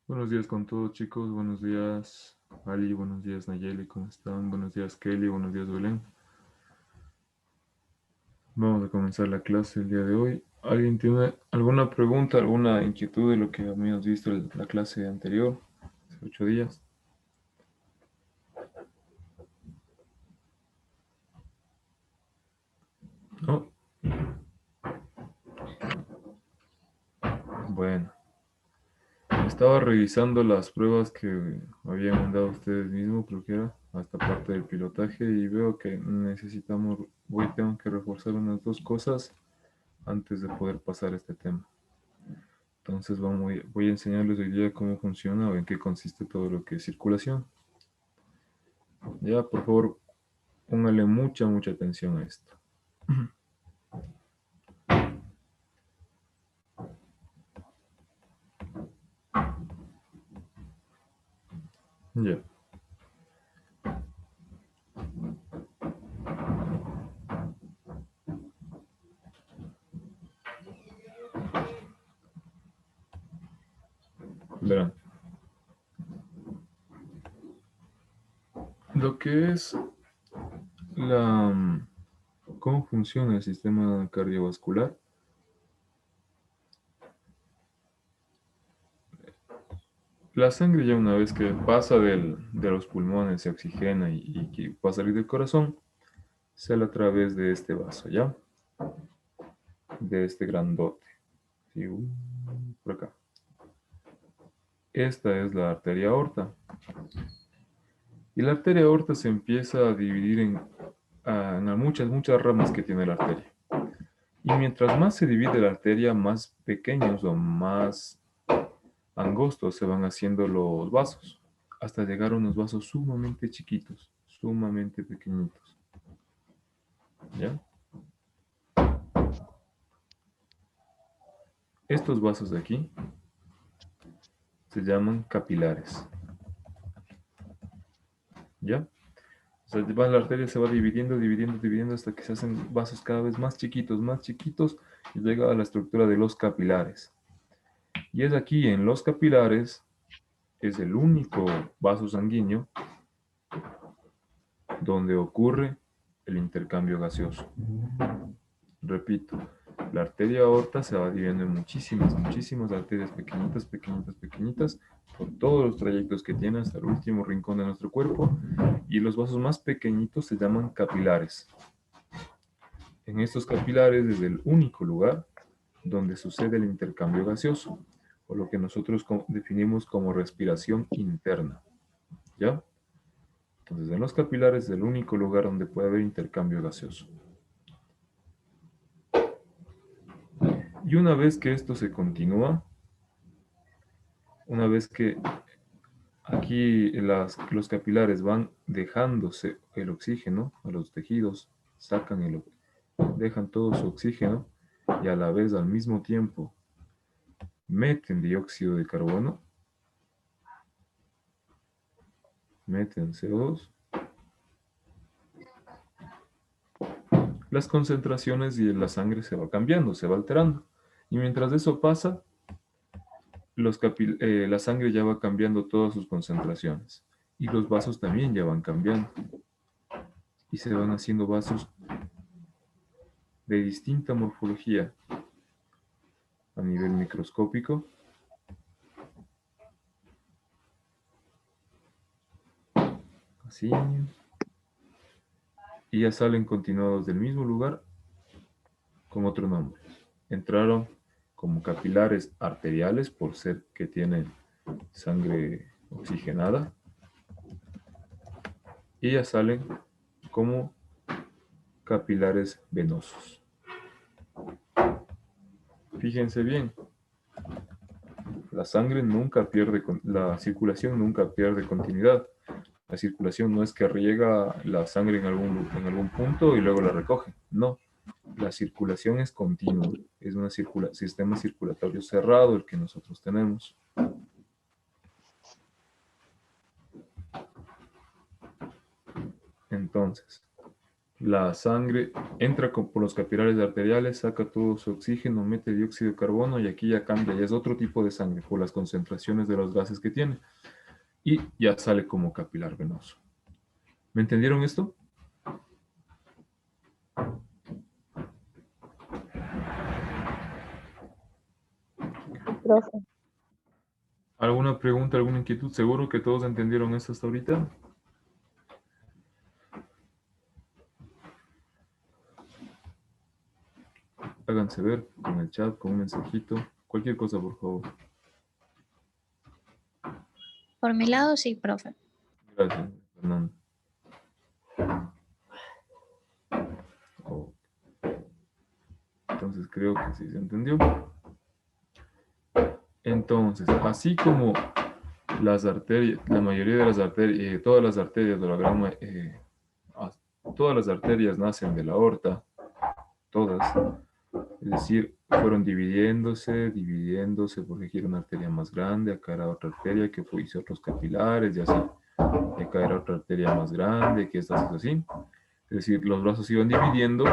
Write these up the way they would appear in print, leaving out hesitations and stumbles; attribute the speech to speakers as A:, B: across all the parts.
A: Buenos días con todos, chicos. Buenos días, Ali. Buenos días, Nayeli. ¿Cómo están? Buenos días, Kelly. Buenos días, Belén. Vamos a comenzar la clase el día de hoy. ¿Alguien tiene alguna pregunta, alguna inquietud de lo que habíamos visto en la clase anterior, hace 8 días? No. Bueno, estaba revisando las pruebas que me habían mandado ustedes mismos, creo que era, hasta parte del pilotaje, y veo que tengo que reforzar unas dos cosas antes de poder pasar este tema. Entonces voy a enseñarles hoy día cómo funciona o en qué consiste todo lo que es circulación. Ya, por favor, póngale mucha atención a esto. Ya. Verán. Lo que es la... ¿Cómo funciona el sistema cardiovascular? La sangre ya una vez que pasa de los pulmones, se oxigena y que va a salir del corazón, sale a través de este vaso, ¿ya? De este grandote. Sí, por acá. Esta es la arteria aorta. Y la arteria aorta se empieza a dividir en muchas ramas que tiene la arteria. Y mientras más se divide la arteria, más pequeños o más angostos se van haciendo los vasos, hasta llegar a unos vasos sumamente chiquitos, sumamente pequeñitos. ¿Ya? Estos vasos de aquí se llaman capilares. ¿Ya? O sea, la arteria se va dividiendo hasta que se hacen vasos cada vez más chiquitos y llega a la estructura de los capilares. Y es aquí en los capilares, es el único vaso sanguíneo donde ocurre el intercambio gaseoso. Repito, la arteria aorta se va dividiendo en muchísimas arterias pequeñitas, por todos los trayectos que tiene hasta el último rincón de nuestro cuerpo, y los vasos más pequeñitos se llaman capilares. En estos capilares es el único lugar donde sucede el intercambio gaseoso, o lo que nosotros definimos como respiración interna. ¿Ya? Entonces, en los capilares es el único lugar donde puede haber intercambio gaseoso. Y una vez que esto se continúa, una vez que aquí los capilares van dejándose el oxígeno a los tejidos, dejan todo su oxígeno y a la vez al mismo tiempo meten dióxido de carbono, meten CO2, las concentraciones y la sangre se va cambiando, se va alterando. Y mientras eso pasa, la sangre ya va cambiando todas sus concentraciones y los vasos también ya van cambiando y se van haciendo vasos de distinta morfología a nivel microscópico, así, y ya salen continuados del mismo lugar con otro nombre. Entraron como capilares arteriales por ser que tienen sangre oxigenada y ya salen como capilares venosos. Fíjense bien, la circulación nunca pierde continuidad. La circulación no es que riega la sangre en algún punto y luego la recoge. No, la circulación es continua. Es un sistema circulatorio cerrado el que nosotros tenemos. Entonces, La sangre entra por los capilares arteriales, saca todo su oxígeno, mete dióxido de carbono y aquí ya cambia, ya es otro tipo de sangre por las concentraciones de los gases que tiene. Y ya sale como capilar venoso. ¿Me entendieron esto?
B: Profe.
A: ¿Alguna pregunta, alguna inquietud? Seguro que todos entendieron esto hasta ahorita. Háganse ver con el chat, con un mensajito, cualquier cosa, por favor.
C: Por mi lado, sí, profe.
A: Gracias, Fernando. Oh. Entonces creo que sí se entendió. Entonces, así como las arterias, la mayoría de las arterias, todas las arterias de la gran, todas las arterias nacen de la aorta, todas. Es decir, fueron dividiéndose, porque aquí era una arteria más grande, acá era otra arteria que hizo otros capilares y así. Y acá era otra arteria más grande, que esta es así. Es decir, los brazos se iban dividiendo,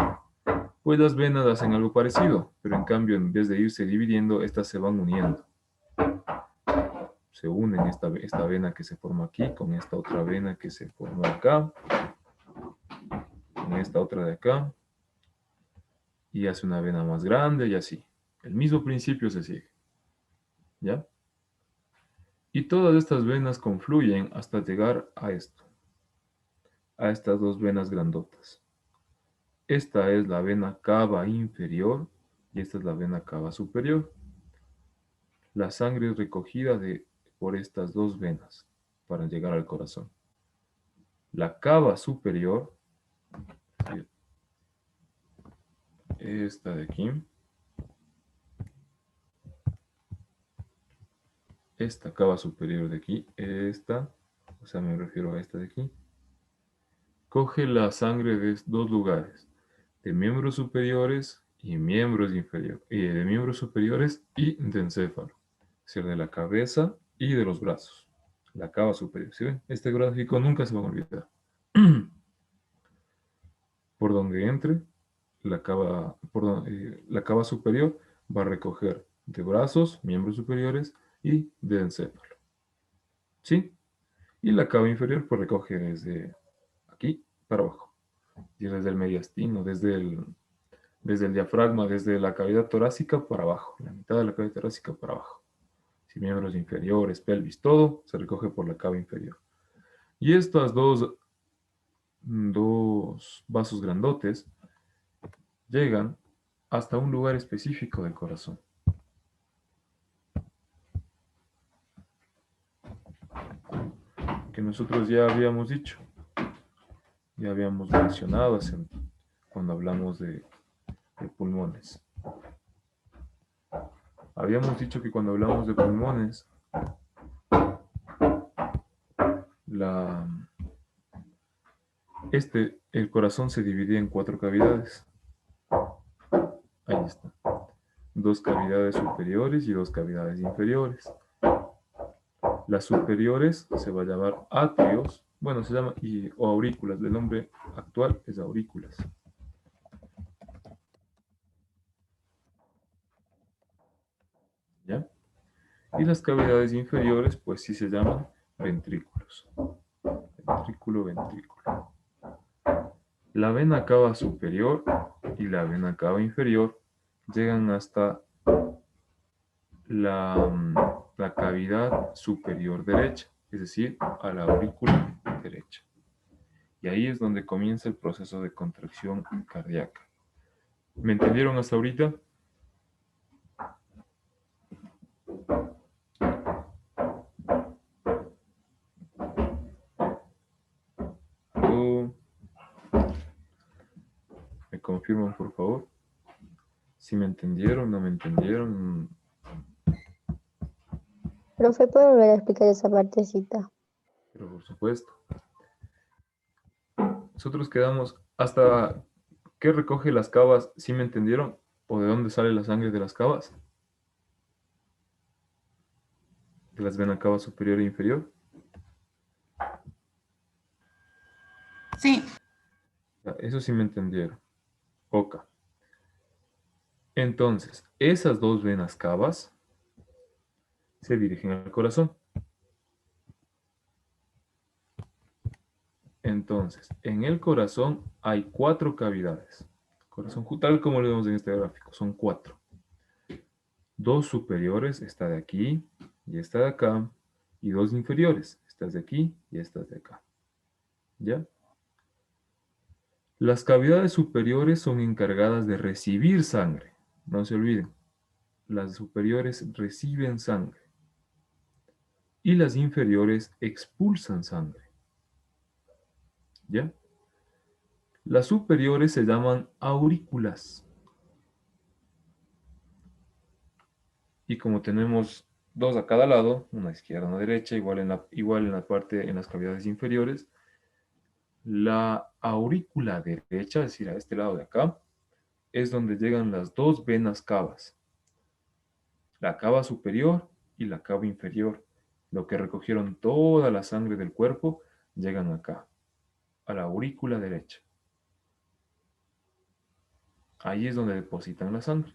A: pues las venas hacen algo parecido, pero en cambio, en vez de irse dividiendo, estas se van uniendo. Se unen esta vena que se forma aquí con esta otra vena que se formó acá, con esta otra de acá, y hace una vena más grande y así. El mismo principio se sigue. ¿Ya? Y todas estas venas confluyen hasta llegar a esto, a estas dos venas grandotas. Esta es la vena cava inferior y esta es la vena cava superior. La sangre es recogida por estas dos venas para llegar al corazón. La cava superior, esta de aquí, esta cava superior de aquí, esta, o sea, me refiero a esta de aquí, coge la sangre de dos lugares, de miembros superiores y miembros inferiores, de miembros superiores y de encéfalo, es decir, de la cabeza y de los brazos, la cava superior. ¿Sí ven? Este gráfico nunca se va a olvidar. Por donde entre, la cava superior va a recoger de brazos, miembros superiores y de encéfalo. ¿Sí? Y la cava inferior pues recoge desde aquí para abajo. Y desde el mediastino, desde el diafragma, desde la cavidad torácica para abajo, la mitad de la cavidad torácica para abajo. Si miembros inferiores, pelvis, todo se recoge por la cava inferior. Y estas dos vasos grandotes llegan hasta un lugar específico del corazón. Que nosotros ya habíamos dicho, ya habíamos mencionado cuando hablamos de pulmones. Habíamos dicho que cuando hablamos de pulmones, el corazón se divide en 4 cavidades. Ahí está. 2 cavidades superiores y 2 cavidades inferiores. Las superiores se va a llamar atrios, bueno, se llama, o aurículas. El nombre actual es aurículas. ¿Ya? Y las cavidades inferiores, pues sí se llaman ventrículos. Ventrículo, ventrículo. La vena cava superior y la vena cava inferior llegan hasta la cavidad superior derecha, es decir, a la aurícula derecha. Y ahí es donde comienza el proceso de contracción cardíaca. ¿Me entendieron hasta ahorita? ¿O me confirman, por favor? Si me entendieron, no me entendieron.
B: Profe, ¿puede volver a explicar esa partecita?
A: Pero por supuesto. Nosotros quedamos hasta qué recoge las cavas, ¿sí me entendieron? ¿O de dónde sale la sangre de las cavas? De las venas cava superior e inferior.
C: Sí.
A: Ya, eso sí me entendieron. Ok. Entonces, esas dos venas cavas se dirigen al corazón. Entonces, en el corazón hay 4 cavidades. Corazón, tal como lo vemos en este gráfico, son 4. Dos superiores, esta de aquí y esta de acá, y dos inferiores, estas de aquí y estas de acá. ¿Ya? Las cavidades superiores son encargadas de recibir sangre. No se olviden, las superiores reciben sangre y las inferiores expulsan sangre. ¿Ya? Las superiores se llaman aurículas. Y como tenemos dos a cada lado, una izquierda y una derecha, igual en la parte, en las cavidades inferiores, la aurícula derecha, es decir, a este lado de acá, es donde llegan las dos venas cavas, la cava superior y la cava inferior. Lo que recogieron toda la sangre del cuerpo, llegan acá, a la aurícula derecha. Ahí es donde depositan la sangre.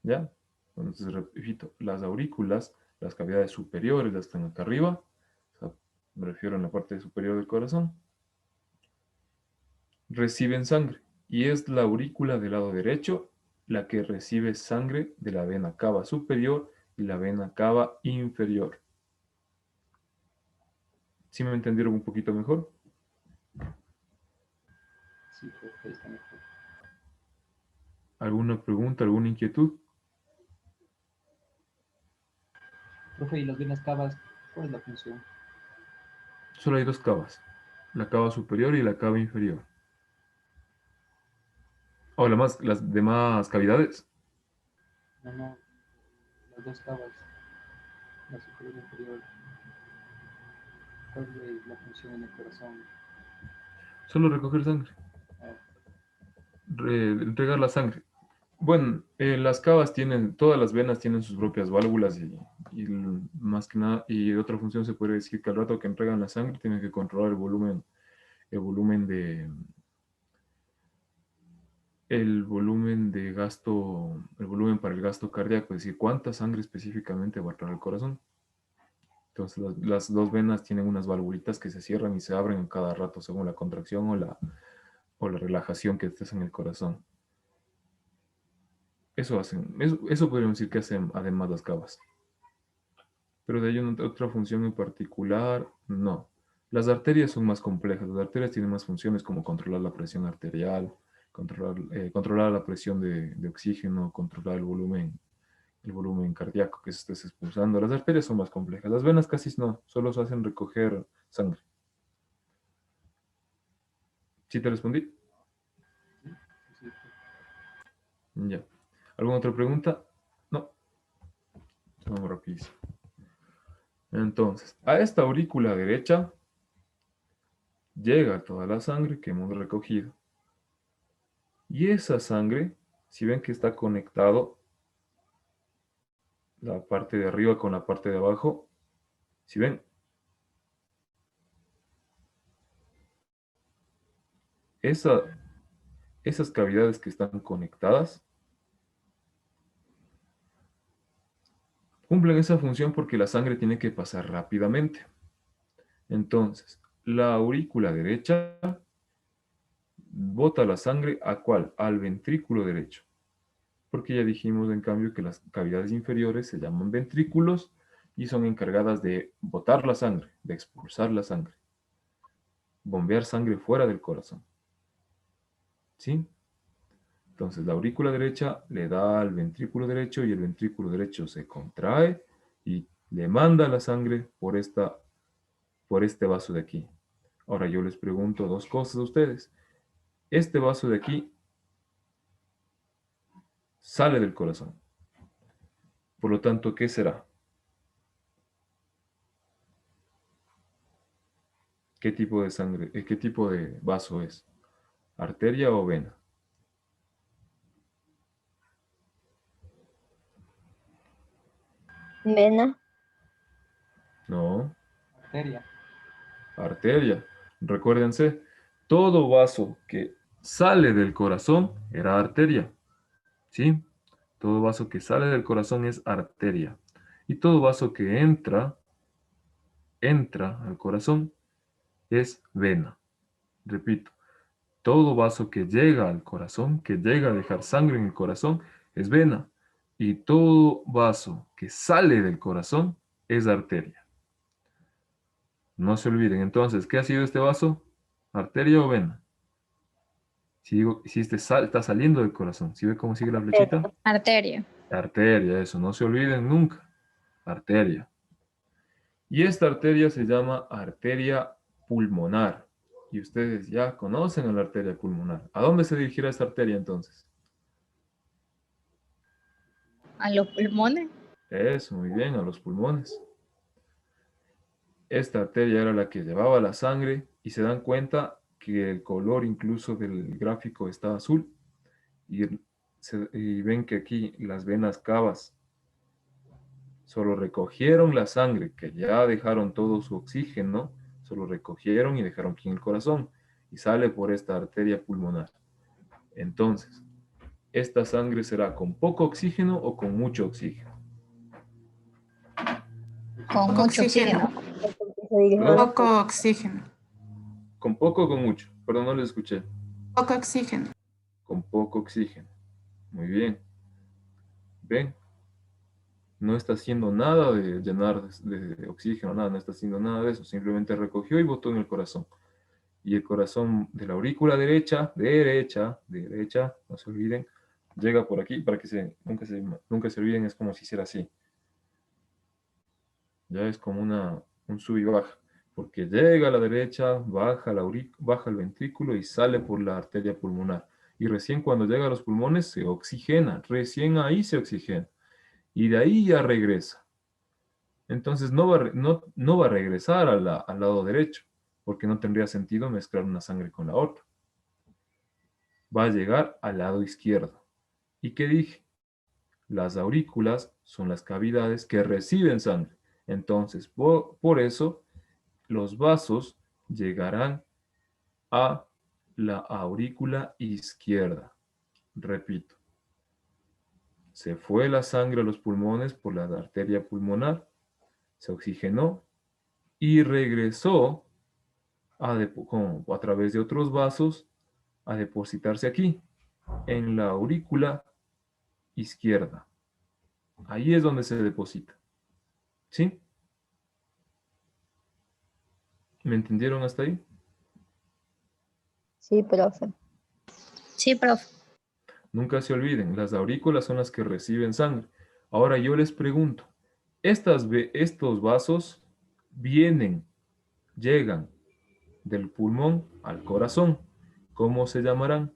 A: ¿Ya? Entonces, repito, las aurículas, las cavidades superiores, las que están acá arriba, o sea, me refiero a la parte superior del corazón, reciben sangre. Y es la aurícula del lado derecho la que recibe sangre de la vena cava superior y la vena cava inferior. ¿Sí me entendieron un poquito mejor?
D: Sí, profe, está mejor.
A: ¿Alguna pregunta, alguna inquietud?
D: Profe, ¿y las venas cavas? ¿Cuál es la función?
A: Solo hay dos cavas, la cava superior y la cava inferior. O las demás cavidades.
D: No, no, las dos cavas, la superior y la inferior. ¿Cuál es la función en el corazón?
A: Solo recoger sangre,
D: Ah,
A: entregar la sangre. Bueno, las cavas tienen, todas las venas tienen sus propias válvulas más que nada, y otra función se puede decir que al rato que entregan la sangre tienen que controlar el volumen de gasto, el volumen para el gasto cardíaco, es decir, cuánta sangre específicamente va a traer el corazón. Entonces las dos venas tienen unas valvulitas que se cierran y se abren en cada rato según la contracción o la relajación que estés en el corazón. Eso podríamos decir que hacen además las cavas. Pero de ahí otra función en particular, no. Las arterias son más complejas. Las arterias tienen más funciones como controlar la presión arterial, controlar la presión de oxígeno, controlar el volumen cardíaco que se estés expulsando. Las arterias son más complejas. Las venas casi no, solo se hacen recoger sangre. ¿Sí te respondí?
D: sí, sí, profe.
A: Ya. ¿Alguna otra pregunta? No. Vamos rapidísimo. Entonces, a esta aurícula derecha llega toda la sangre que hemos recogido. Y esa sangre, si ven que está conectado la parte de arriba con la parte de abajo, si ven, esa, esas cavidades que están conectadas cumplen esa función porque la sangre tiene que pasar rápidamente. Entonces, la aurícula derecha bota la sangre ¿a cuál? Al ventrículo derecho. Porque ya dijimos en cambio que las cavidades inferiores se llaman ventrículos y son encargadas de botar la sangre, de expulsar la sangre, bombear sangre fuera del corazón. ¿Sí? Entonces la aurícula derecha le da al ventrículo derecho y el ventrículo derecho se contrae y le manda la sangre por este vaso de aquí. Ahora yo les pregunto dos cosas a ustedes. Este vaso de aquí sale del corazón. Por lo tanto, ¿qué será? ¿Qué tipo de sangre, qué tipo de vaso es? ¿Arteria o vena?
B: Vena,
A: No,
D: Arteria.
A: arteria. Recuérdense, todo vaso que sale del corazón era arteria. ¿Sí? Todo vaso que sale del corazón es arteria. Y todo vaso que entra al corazón es vena. Repito, todo vaso que llega al corazón, que llega a dejar sangre en el corazón, es vena. Y todo vaso que sale del corazón es arteria. No se olviden. Entonces, ¿qué ha sido este vaso? ¿Arteria o vena? Si este está saliendo del corazón. ¿Sí ve cómo sigue la flechita?
C: Arteria.
A: Arteria, eso. No se olviden nunca. Arteria. Y esta arteria se llama arteria pulmonar. Y ustedes ya conocen a la arteria pulmonar. ¿A dónde se dirigirá esta arteria entonces?
C: A los pulmones.
A: Eso, muy bien, a los pulmones. Esta arteria era la que llevaba la sangre y se dan cuenta que el color incluso del gráfico está azul. Y ven que aquí las venas cavas solo recogieron la sangre, que ya dejaron todo su oxígeno, solo recogieron y dejaron aquí en el corazón, y sale por esta arteria pulmonar. Entonces, ¿esta sangre será con poco oxígeno o con mucho oxígeno?
C: Con mucho oxígeno.
B: Se dirige a la
E: Poco oxígeno.
A: ¿Con poco o con mucho? Perdón, no les escuché.
E: Poco oxígeno.
A: Con poco oxígeno. Muy bien. ¿Ven? No está haciendo nada de llenar de oxígeno, nada, no está haciendo nada de eso. Simplemente recogió y botó en el corazón. Y el corazón de la aurícula derecha, no se olviden, llega por aquí para que nunca se olviden, es como si hiciera así. Ya es como un sub y baja, porque llega a la derecha, baja el ventrículo y sale por la arteria pulmonar. Y recién cuando llega a los pulmones se oxigena, recién ahí se oxigena. Y de ahí ya regresa. Entonces no va a regresar al lado derecho, porque no tendría sentido mezclar una sangre con la otra. Va a llegar al lado izquierdo. ¿Y qué dije? Las aurículas son las cavidades que reciben sangre. Entonces, por eso, los vasos llegarán a la aurícula izquierda. Repito, se fue la sangre a los pulmones por la arteria pulmonar, se oxigenó y regresó a través de otros vasos a depositarse aquí, en la aurícula izquierda. Ahí es donde se deposita. ¿Sí? ¿Me entendieron hasta ahí?
B: Sí, profe.
C: Sí, profe.
A: Nunca se olviden, las aurículas son las que reciben sangre. Ahora yo les pregunto, estos vasos llegan del pulmón al corazón. ¿Cómo se llamarán?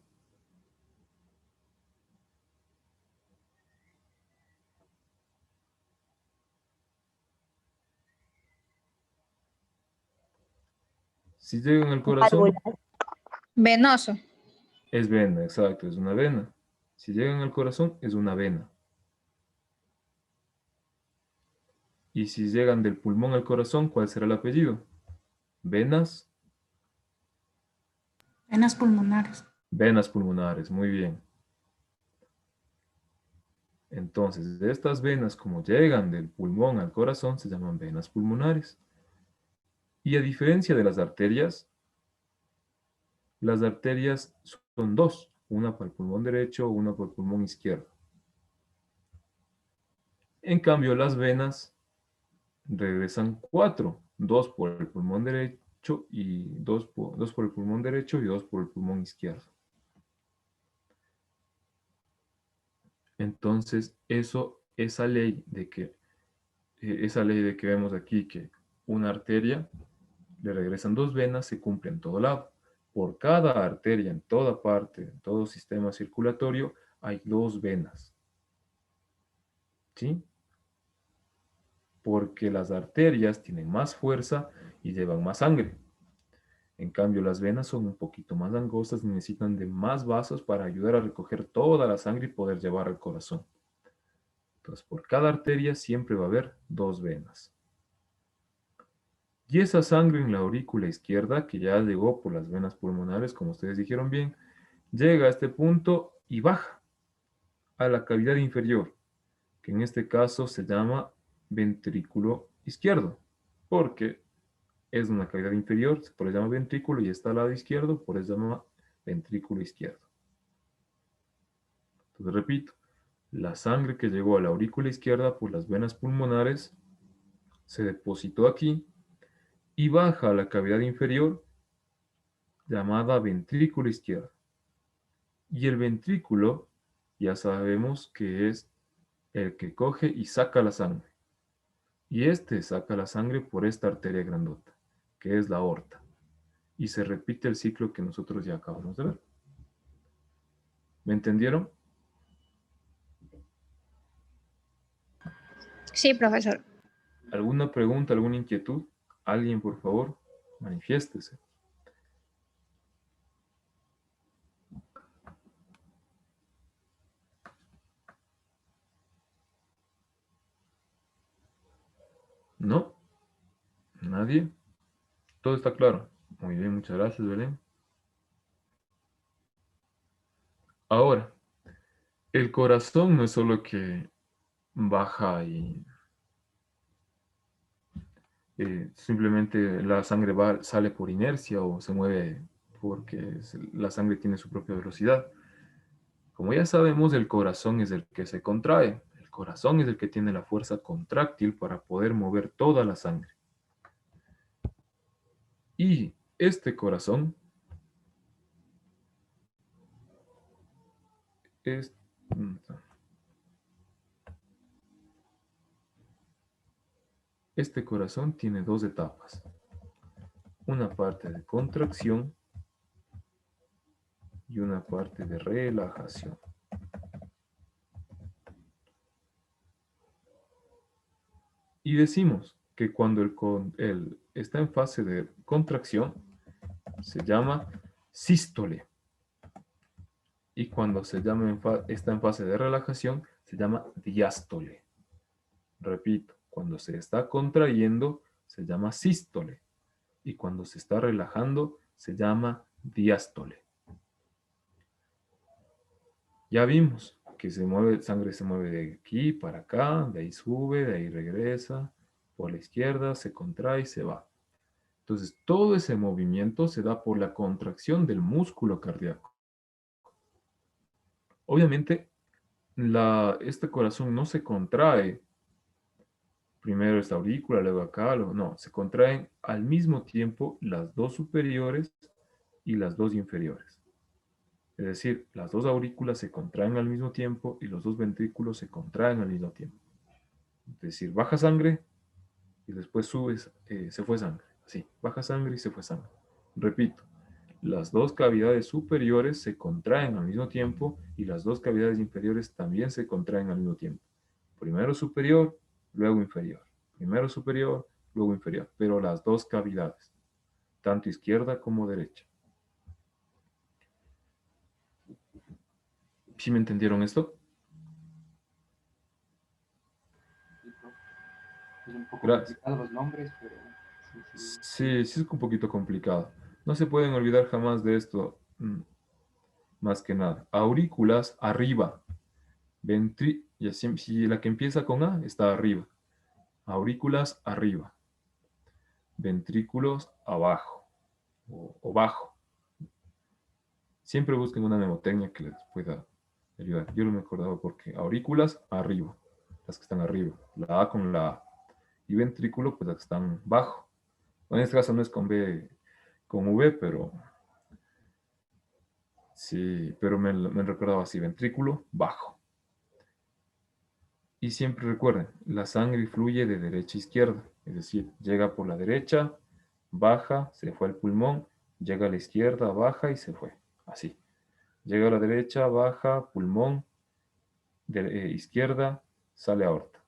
A: Si llegan al corazón,
B: Válvulas.
C: Venoso.
A: es vena, exacto, es una vena. Si llegan al corazón, es una vena. Y si llegan del pulmón al corazón, ¿cuál será el apellido? Venas.
E: Venas pulmonares.
A: Venas pulmonares, muy bien. Entonces, de estas venas, como llegan del pulmón al corazón, se llaman venas pulmonares. Y a diferencia de las arterias son dos, una para el pulmón derecho, una para el pulmón izquierdo. En cambio, las venas regresan cuatro, dos por el pulmón derecho y dos por el pulmón derecho y dos por el pulmón izquierdo. Entonces, esa ley de que vemos aquí, que una arteria le regresan dos venas, se cumple en todo lado. Por cada arteria, en toda parte, en todo sistema circulatorio, hay dos venas. ¿Sí? Porque las arterias tienen más fuerza y llevan más sangre. En cambio, las venas son un poquito más angostas y necesitan de más vasos para ayudar a recoger toda la sangre y poder llevar al corazón. Entonces, por cada arteria siempre va a haber dos venas. Y esa sangre en la aurícula izquierda, que ya llegó por las venas pulmonares, como ustedes dijeron bien, llega a este punto y baja a la cavidad inferior, que en este caso se llama ventrículo izquierdo, porque es una cavidad inferior, por eso se llama ventrículo, y está al lado izquierdo, por eso se llama ventrículo izquierdo. Entonces repito, la sangre que llegó a la aurícula izquierda por las venas pulmonares se depositó aquí y baja a la cavidad inferior llamada ventrículo izquierdo. Y el ventrículo ya sabemos que es el que coge y saca la sangre. Y este saca la sangre por esta arteria grandota, que es la aorta. Y se repite el ciclo que nosotros ya acabamos de ver. ¿Me entendieron?
C: Sí, profesor.
A: ¿Alguna pregunta, alguna inquietud? Alguien, por favor, manifiéstese. ¿No? ¿Nadie? ¿Todo está claro? Muy bien, muchas gracias, Belén. Ahora, el corazón no es solo que baja y simplemente la sangre sale por inercia o se mueve porque la sangre tiene su propia velocidad. Como ya sabemos, el corazón es el que se contrae. El corazón es el que tiene la fuerza contráctil para poder mover toda la sangre. Y este corazón es... Este corazón tiene dos etapas. Una parte de contracción y una parte de relajación. Y decimos que cuando el está en fase de contracción, se llama sístole. Y cuando está en fase de relajación, se llama diástole. Repito, cuando se está contrayendo, se llama sístole. Y cuando se está relajando, se llama diástole. Ya vimos que sangre se mueve de aquí para acá, de ahí sube, de ahí regresa, por la izquierda, se contrae y se va. Entonces, todo ese movimiento se da por la contracción del músculo cardíaco. Obviamente, este corazón no se contrae primero esta aurícula, luego acá, no, se contraen al mismo tiempo las dos superiores y las dos inferiores. Es decir, las dos aurículas se contraen al mismo tiempo y los dos ventrículos se contraen al mismo tiempo. Es decir, baja sangre y después se fue sangre. Así, baja sangre y se fue sangre. Repito, las dos cavidades superiores se contraen al mismo tiempo y las dos cavidades inferiores también se contraen al mismo tiempo. Primero superior, luego inferior. Primero superior, luego inferior. Pero las dos cavidades, tanto izquierda como derecha. ¿Sí me entendieron esto?
D: Es un poco
A: Gracias.
D: complicado los nombres, pero
A: Sí, es un poquito complicado. No se pueden olvidar jamás de esto, más que nada. Aurículas arriba. Si la que empieza con A está arriba. Aurículas arriba. Ventrículos abajo o bajo. Siempre busquen una mnemotecnia que les pueda ayudar. Yo no me acordaba porque aurículas arriba, las que están arriba. La A con la A. Y ventrículo, pues las que están bajo. En este caso no es con B, con V, pero sí, pero me recordaba así, ventrículo bajo. Y siempre recuerden, la sangre fluye de derecha a izquierda, es decir, llega por la derecha, baja, se fue al pulmón, llega a la izquierda, baja y se fue. Así. Llega a la derecha, baja, pulmón, izquierda, sale aorta.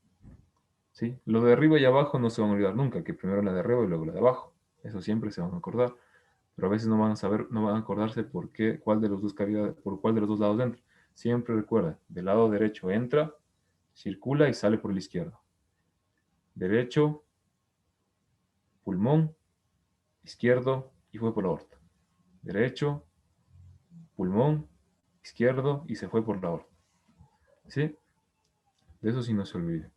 A: ¿Sí? Lo de arriba y abajo no se van a olvidar nunca, que primero la de arriba y luego la de abajo. Eso siempre se van a acordar. Pero a veces no van a saber, no van a acordarse por cuál de los dos por cuál de los dos lados entra. Siempre recuerda, del lado derecho entra, circula y sale por el izquierdo. Derecho, pulmón izquierdo y fue por la aorta. Derecho, pulmón izquierdo y se fue por la aorta. ¿Sí? De eso sí no se olvide.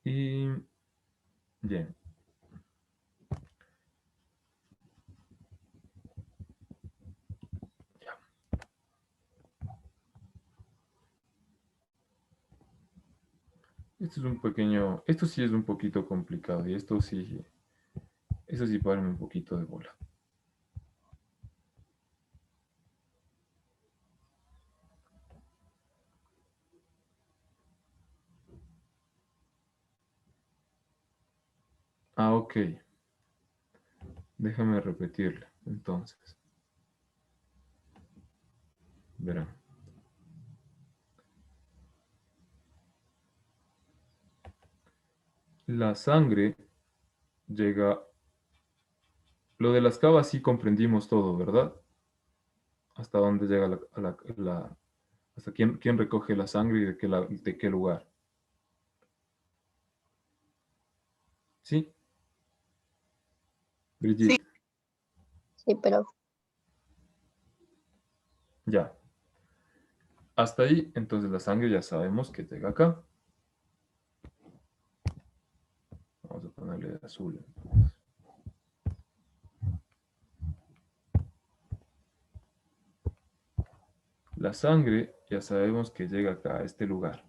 A: Y bien. Ya. Esto es un pequeño, esto sí es un poquito complicado y esto sí párenme un poquito de bola. Ah, ok. Déjame repetirle, entonces. Verán. La sangre llega... Lo de las cavas sí comprendimos todo, ¿verdad? Hasta dónde llega hasta quién recoge la sangre y de qué lugar. ¿Sí?
E: Sí.
A: Brigitte.
B: Sí, profe.
A: Ya. Hasta ahí, entonces la sangre ya sabemos que llega acá. Vamos a ponerle de azul. La sangre ya sabemos que llega acá, a este lugar,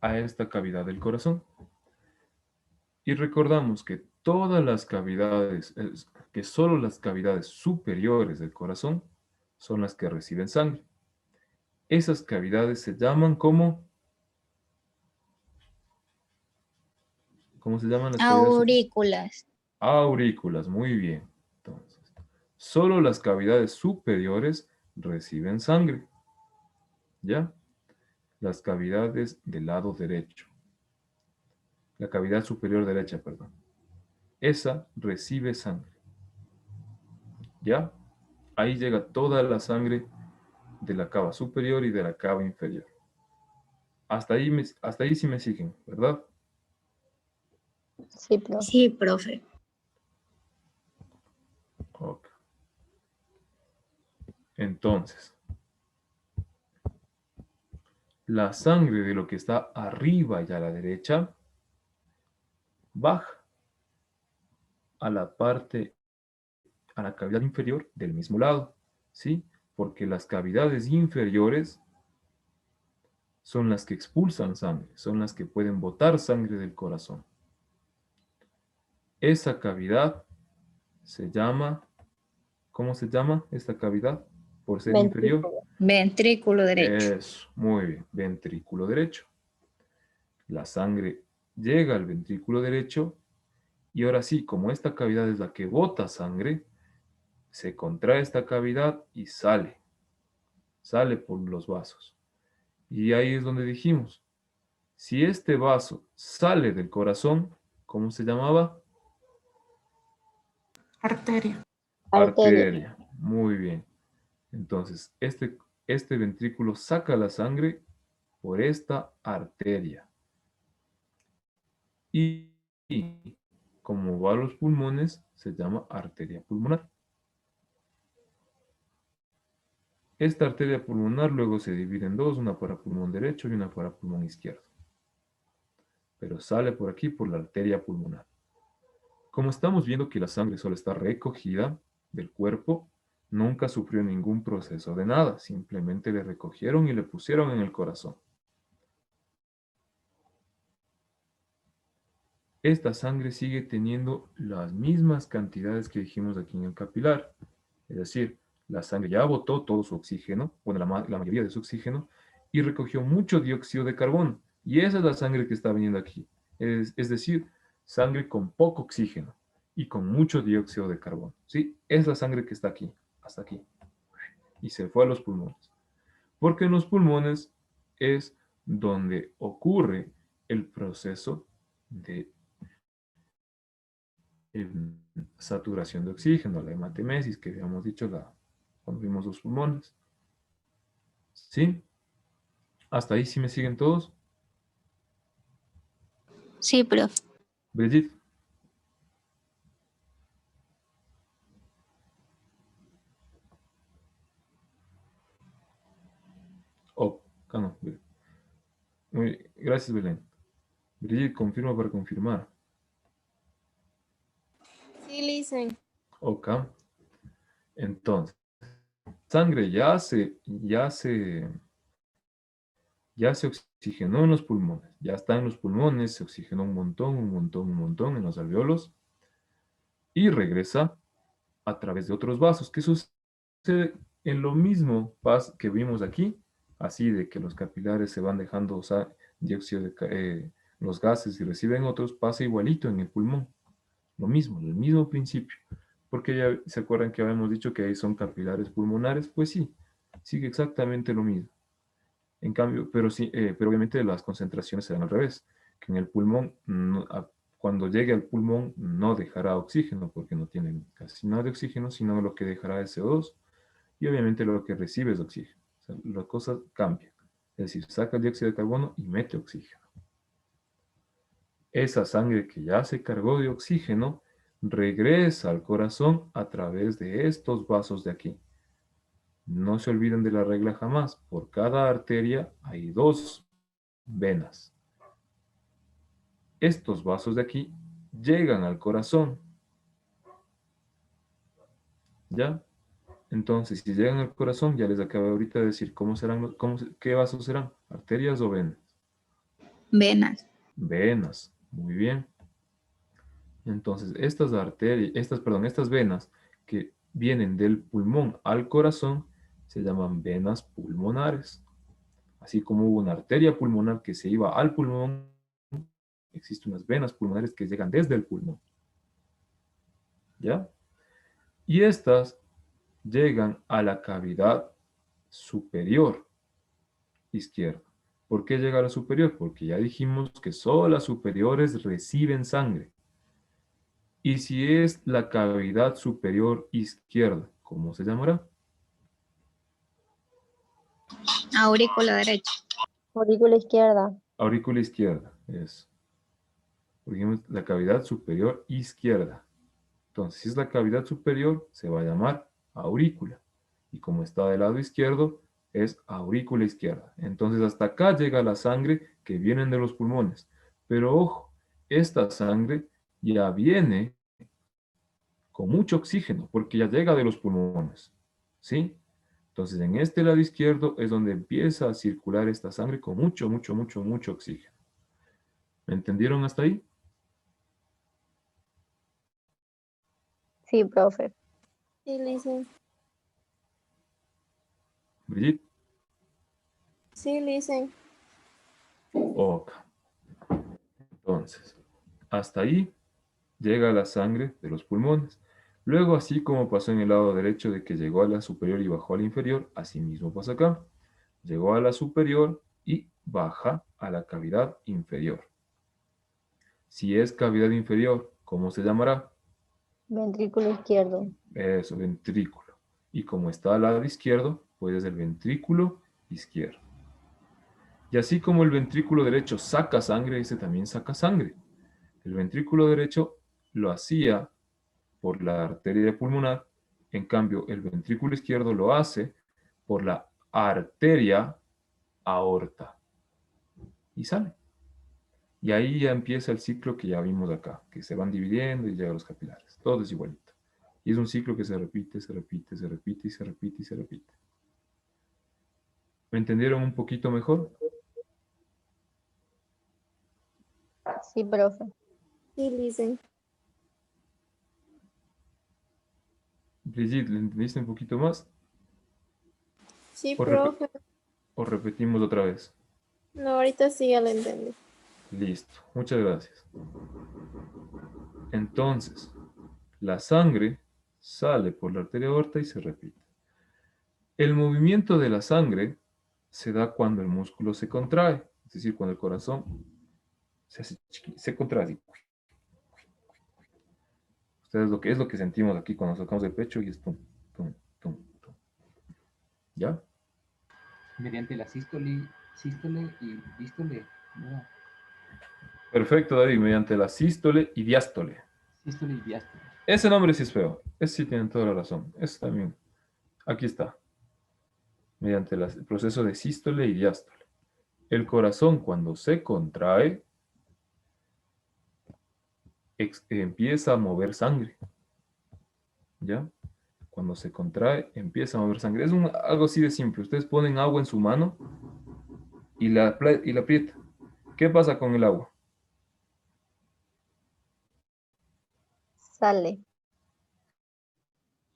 A: a esta cavidad del corazón. Y recordamos que todas las cavidades, que solo las cavidades superiores del corazón son las que reciben sangre. Esas cavidades se llaman como... ¿Cómo se llaman las cavidades superiores?
C: Aurículas.
A: Aurículas, muy bien. Entonces, solo las cavidades superiores reciben sangre. ¿Ya? Las cavidades del lado derecho. La cavidad superior derecha, perdón. Esa recibe sangre. ¿Ya? Ahí llega toda la sangre de la cava superior y de la cava inferior. Hasta ahí sí me siguen, ¿verdad?
B: Sí, profe.
C: Sí, profe.
A: Ok. Entonces, la sangre de lo que está arriba y a la derecha baja a la cavidad inferior del mismo lado, ¿sí? Porque las cavidades inferiores son las que expulsan sangre, son las que pueden botar sangre del corazón. Esa cavidad se llama, ¿cómo se llama esta cavidad? Por ser inferior.
B: Ventrículo.
C: Ventrículo derecho.
A: Eso, muy bien, ventrículo derecho. La sangre llega al ventrículo derecho y ahora sí, como esta cavidad es la que bota sangre, se contrae esta cavidad y sale por los vasos. Y ahí es donde dijimos, si este vaso sale del corazón, ¿cómo se llamaba?
E: Arteria.
B: Arteria.
A: Arteria. Muy bien. Entonces, este ventrículo saca la sangre por esta arteria. Y como va a los pulmones, se llama arteria pulmonar. Esta arteria pulmonar luego se divide en dos, una para pulmón derecho y una para pulmón izquierdo. Pero sale por aquí por la arteria pulmonar. Como estamos viendo que la sangre solo está recogida del cuerpo, nunca sufrió ningún proceso de nada, simplemente le recogieron y le pusieron en el corazón. Esta sangre sigue teniendo las mismas cantidades que dijimos aquí en el capilar. Es decir, la sangre ya botó todo su oxígeno, bueno, la mayoría de su oxígeno, y recogió mucho dióxido de carbono. Y esa es la sangre que está viniendo aquí. Es decir, sangre con poco oxígeno y con mucho dióxido de carbono. ¿Sí? Es la sangre que está aquí, hasta aquí. Y se fue a los pulmones. Porque en los pulmones es donde ocurre el proceso de saturación de oxígeno, la hematemesis que habíamos dicho cuando vimos los pulmones. ¿Sí? ¿Hasta ahí sí me siguen todos?
C: Sí, profe.
A: Brigitte. Oh, no. Gracias, Belén. Brigitte, confirma para confirmar.
B: Sí, listen.
A: Ok. Entonces, sangre ya se oxigenó en los pulmones. Ya está en los pulmones, se oxigenó un montón, un montón, un montón en los alveolos. Y regresa a través de otros vasos. ¿Qué sucede en lo mismo que vimos aquí? Así de que los capilares se van dejando dióxido los gases y reciben otros, pasa igualito en el pulmón. Lo mismo, el mismo principio. Porque ya se acuerdan que habíamos dicho que ahí son capilares pulmonares, pues sí, sigue exactamente lo mismo. En cambio, pero sí, pero obviamente las concentraciones se dan al revés, que en el pulmón, cuando llegue al pulmón, no dejará oxígeno, porque no tiene casi nada de oxígeno, sino lo que dejará es CO2, y obviamente lo que recibe es oxígeno. O sea, las cosas cambian. Es decir, saca el dióxido de carbono y mete oxígeno. Esa sangre que ya se cargó de oxígeno regresa al corazón a través de estos vasos de aquí. No se olviden de la regla jamás. Por cada arteria hay 2 venas. Estos vasos de aquí llegan al corazón. ¿Ya? Entonces, si llegan al corazón, ya les acabo ahorita de decir qué vasos serán, arterias o venas.
C: Venas.
A: Venas. Muy bien. Entonces, estas venas que vienen del pulmón al corazón se llaman venas pulmonares. Así como hubo una arteria pulmonar que se iba al pulmón, existen unas venas pulmonares que llegan desde el pulmón. ¿Ya? Y estas llegan a la cavidad superior izquierda. ¿Por qué llega a la superior? Porque ya dijimos que solo las superiores reciben sangre. Y si es la cavidad superior izquierda, ¿cómo se llamará?
C: Aurícula derecha.
B: Aurícula izquierda.
A: Aurícula izquierda, es. Dijimos la cavidad superior izquierda. Entonces, si es la cavidad superior, se va a llamar aurícula. Y como está del lado izquierdo, es aurícula izquierda. Entonces, hasta acá llega la sangre que viene de los pulmones. Pero ojo, esta sangre ya viene con mucho oxígeno, porque ya llega de los pulmones. ¿Sí? Entonces, en este lado izquierdo es donde empieza a circular esta sangre con mucho, mucho, mucho, mucho oxígeno. ¿Me entendieron hasta ahí?
B: Sí, profe. Sí, listen.
A: Brigitte.
B: Sí, listen.
A: Ok. Entonces, hasta ahí llega la sangre de los pulmones. Luego, así como pasó en el lado derecho de que llegó a la superior y bajó a la inferior, así mismo pasa acá. Llegó a la superior y baja a la cavidad inferior. Si es cavidad inferior, ¿cómo se llamará?
B: Ventrículo izquierdo.
A: Eso, ventrículo. Y como está al lado izquierdo, pues es el ventrículo izquierdo. Y así como el ventrículo derecho saca sangre, ese también saca sangre. El ventrículo derecho lo hacía por la arteria pulmonar, en cambio el ventrículo izquierdo lo hace por la arteria aorta. Y sale. Y ahí ya empieza el ciclo que ya vimos acá, que se van dividiendo y llegan los capilares. Todo es igualito. Y es un ciclo que se repite, se repite, se repite y se repite y se repite. ¿Me entendieron un poquito mejor?
B: Sí, profe. Sí, listen.
A: Brigitte, ¿le entendiste un poquito más?
B: Sí,
A: ¿O, rep-
B: profe.
A: o repetimos otra vez?
B: No, ahorita sí ya lo entendí.
A: Listo, muchas gracias. Entonces, la sangre sale por la arteria aorta y se repite. El movimiento de la sangre se da cuando el músculo se contrae, es decir, cuando el corazón se contrae así. Ustedes lo que sentimos aquí cuando sacamos el pecho y es tum, tum, tum, tum. ¿Ya?
D: Mediante la sístole sístole y dístole. No,
A: Perfecto, David, mediante la sístole y diástole.
D: sístole y diástole.
A: Ese nombre sí es feo. Ese sí tienen toda la razón. Ese también. Aquí está. Mediante el proceso de sístole y diástole. El corazón, cuando se contrae, empieza a mover sangre. ¿Ya? Cuando se contrae, empieza a mover sangre. Es algo así de simple. Ustedes ponen agua en su mano y la aprietan. ¿Qué pasa con el agua?
B: Sale.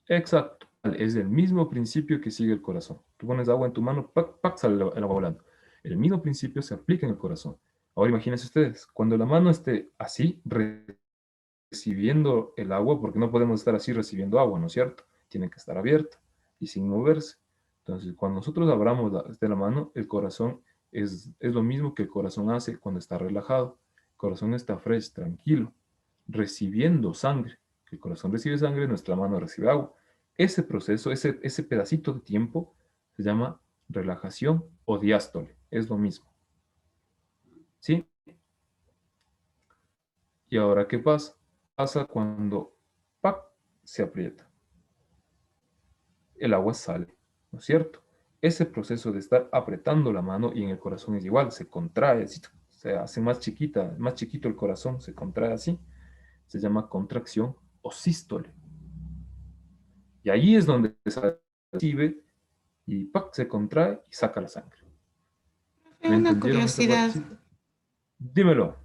A: Exacto. Es el mismo principio que sigue el corazón. Tú pones agua en tu mano, ¡pac, pac! Sale el agua volando. El mismo principio se aplica en el corazón. Ahora imagínense ustedes, cuando la mano esté así, recibiendo el agua, porque no podemos estar así recibiendo agua, ¿no es cierto? Tiene que estar abierta y sin moverse. Entonces, cuando nosotros abramos la mano, el corazón es lo mismo que el corazón hace cuando está relajado. El corazón está fresh, tranquilo, recibiendo sangre. El corazón recibe sangre, nuestra mano recibe agua. Ese proceso, ese pedacito de tiempo, se llama relajación o diástole. Es lo mismo. ¿Sí? ¿Y ahora qué pasa? Pasa cuando ¡pac! Se aprieta. El agua sale, ¿no es cierto? Ese proceso de estar apretando la mano y en el corazón es igual, se contrae, se hace más chiquita, más chiquito el corazón, se contrae así. Se llama contracción o sístole. Y ahí es donde se recibe y ¡pac! Se contrae y saca la sangre. ¿Me
E: Una
A: entendieron esa
E: curiosidad.
A: partecita? Dímelo.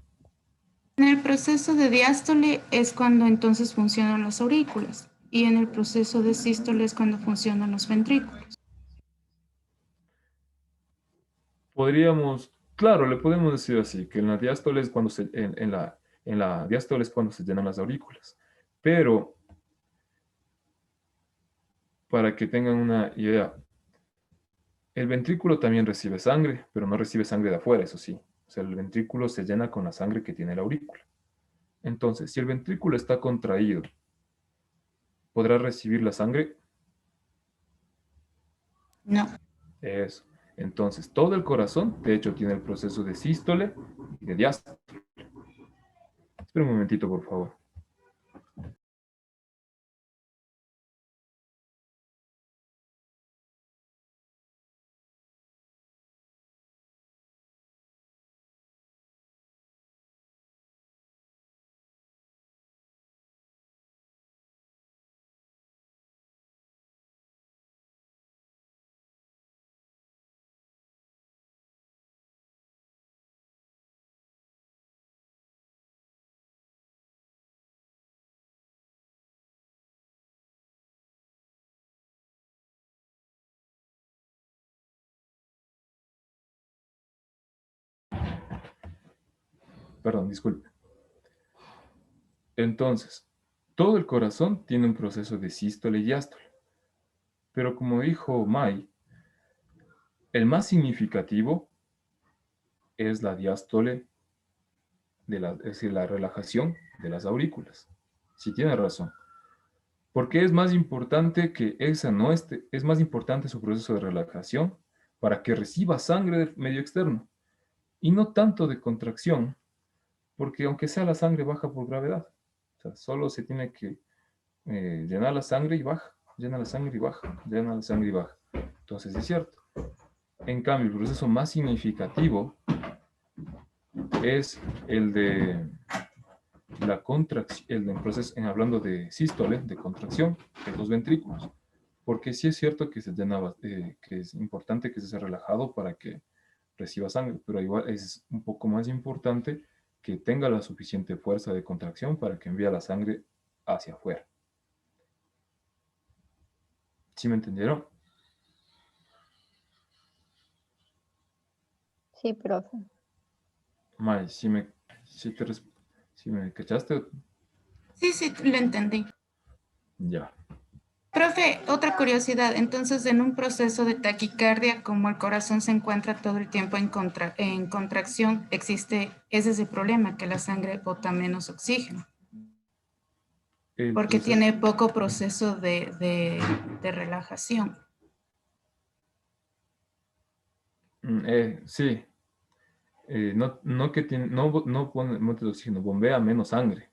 E: En el proceso de diástole es cuando entonces funcionan las aurículas y en el proceso de sístole es cuando funcionan los ventrículos.
A: Podríamos, claro, le podemos decir así, que en la diástole es cuando en la diástole es cuando se llenan las aurículas. Pero, para que tengan una idea, el ventrículo también recibe sangre, pero no recibe sangre de afuera, eso sí. O sea, el ventrículo se llena con la sangre que tiene la aurícula. Entonces, si el ventrículo está contraído, ¿podrá recibir la sangre?
E: No.
A: Eso. Entonces, todo el corazón, de hecho, tiene el proceso de sístole y de diástole. Espera un momentito, por favor. Perdón, disculpe. Entonces, todo el corazón tiene un proceso de sístole y diástole. Pero como dijo Mai, el más significativo es la diástole, es decir, la relajación de las aurículas. Sí tiene razón. Porque es más importante que esa no esté, es más importante su proceso de relajación para que reciba sangre del medio externo y no tanto de contracción, porque aunque sea la sangre baja por gravedad, o sea, solo se tiene que llenar la sangre y baja, llena la sangre y baja, llena la sangre y baja. Entonces es cierto. En cambio, el proceso más significativo es el de la contracción, hablando de sístole, de contracción de los ventrículos. Porque sí es cierto que se llenaba, que es importante que se esté relajado para que reciba sangre, pero igual es un poco más importante que tenga la suficiente fuerza de contracción para que envíe la sangre hacia afuera. ¿Sí me entendieron?
B: Sí, profe.
A: May, si me cachaste,
E: Sí, lo entendí.
A: ya.
E: Profe, otra curiosidad. Entonces, en un proceso de taquicardia, como el corazón se encuentra todo el tiempo en contracción, es ese problema, que la sangre bota menos oxígeno,
A: El
E: porque
A: proceso,
E: tiene poco proceso de relajación.
A: Sí. No que tiene, no pone monte de oxígeno, bombea menos sangre.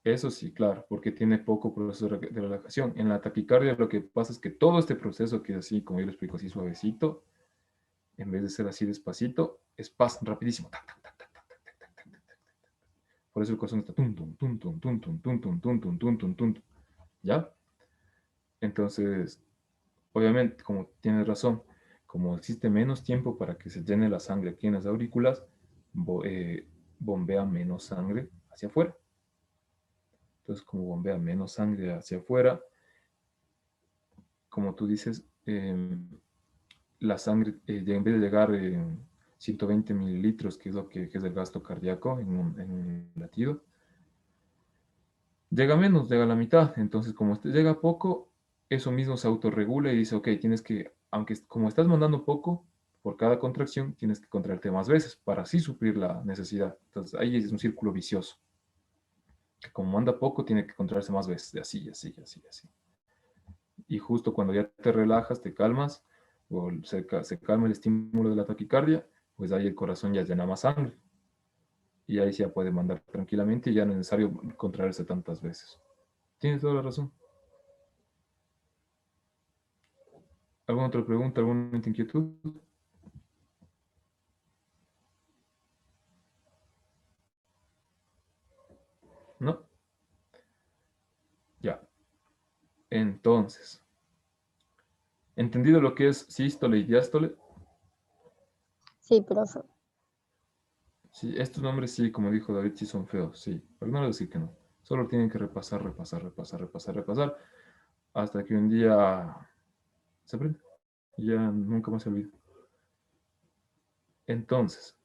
A: Eso sí, claro, porque tiene poco proceso de relajación. En la taquicardia lo que pasa es que todo este proceso, que es así, como yo lo explico, así suavecito, en vez de ser así despacito, es rapidísimo. Tac, tac, tac, tac, tac, tac, tac, tac, tac, tac, tac. Por eso el corazón está tum, tum, tum, tum, tum, tum, tum, tum, tum, tum, tum, tum, tum. ¿Ya? Entonces, obviamente, como tienes razón, como existe menos tiempo para que se llene la sangre aquí en las aurículas, bombea menos sangre hacia afuera. Entonces, como bombea menos sangre hacia afuera, como tú dices, la sangre, en vez de llegar en 120 mililitros, que es lo que es el gasto cardíaco en un latido, llega menos, llega a la mitad. Entonces, como llega poco, eso mismo se autorregula y dice, ok, tienes que, aunque como estás mandando poco, por cada contracción tienes que contraerte más veces para así suplir la necesidad. Entonces, ahí es un círculo vicioso. Que como manda poco, tiene que contraerse más veces, de así, así, así, así. Y justo cuando ya te relajas, te calmas, o se calma el estímulo de la taquicardia, pues ahí el corazón ya llena más sangre. Y ahí ya puede mandar tranquilamente y ya no es necesario contraerse tantas veces. Tienes toda la razón. ¿Alguna otra pregunta, alguna inquietud? ¿No? Ya. Entonces, ¿entendido lo que es sístole y diástole?
B: Sí, profe.
A: Sí, estos nombres sí, como dijo David, sí son feos, sí. Pero no le voy a decir que no. Solo tienen que repasar, repasar, repasar, repasar, repasar, hasta que un día se aprende. Y ya nunca más se olvida. Entonces,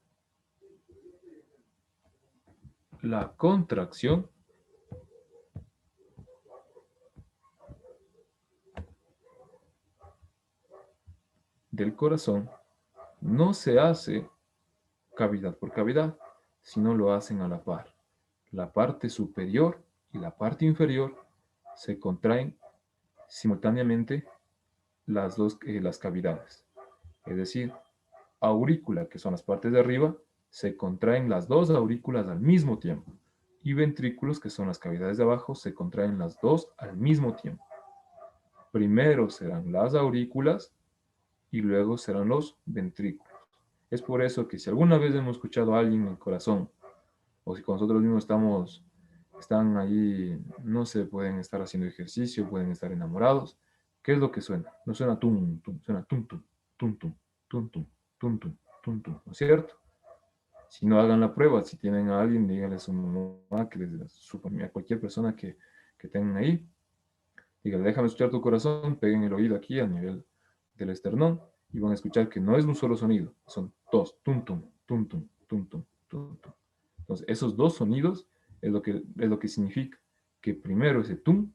A: la contracción del corazón no se hace cavidad por cavidad, sino lo hacen a la par. La parte superior y la parte inferior se contraen simultáneamente las cavidades. Es decir, aurícula, que son las partes de arriba, se contraen las dos aurículas al mismo tiempo. Y ventrículos, que son las cavidades de abajo, se contraen las dos al mismo tiempo. Primero serán las aurículas y luego serán los ventrículos. Es por eso que si alguna vez hemos escuchado a alguien en el corazón, o si con nosotros mismos están ahí, no sé, pueden estar haciendo ejercicio, pueden estar enamorados, ¿qué es lo que suena? No suena tum, tum, suena tum, tum, tum, tum, tum, tum, tum, tum, tum, tum, ¿no es cierto? Si no, hagan la prueba, si tienen a alguien, díganle a su mamá, a su familia, a cualquier persona que tengan ahí, díganle, déjame escuchar tu corazón, peguen el oído aquí a nivel del esternón y van a escuchar que no es un solo sonido, son dos, tum, tum, tum, tum, tum, tum, tum, tum. Entonces, esos dos sonidos es lo que significa que primero ese tum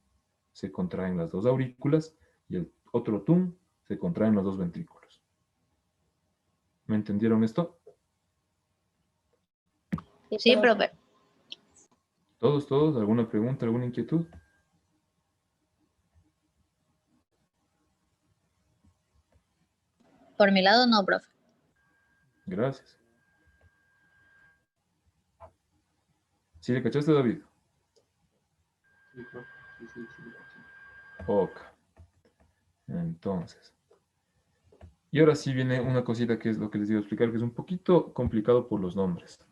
A: se contraen las dos aurículas y el otro tum se contraen los dos ventrículos. ¿Me entendieron esto?
C: Sí, profe.
A: ¿Todos? ¿Alguna pregunta, alguna inquietud?
C: Por mi lado, no, profe.
A: Gracias. ¿Sí le cachaste, David?
D: Sí, profe. Sí, sí, sí.
A: Ok. Entonces. Y ahora sí viene una cosita que es lo que les iba a explicar, que es un poquito complicado por los nombres.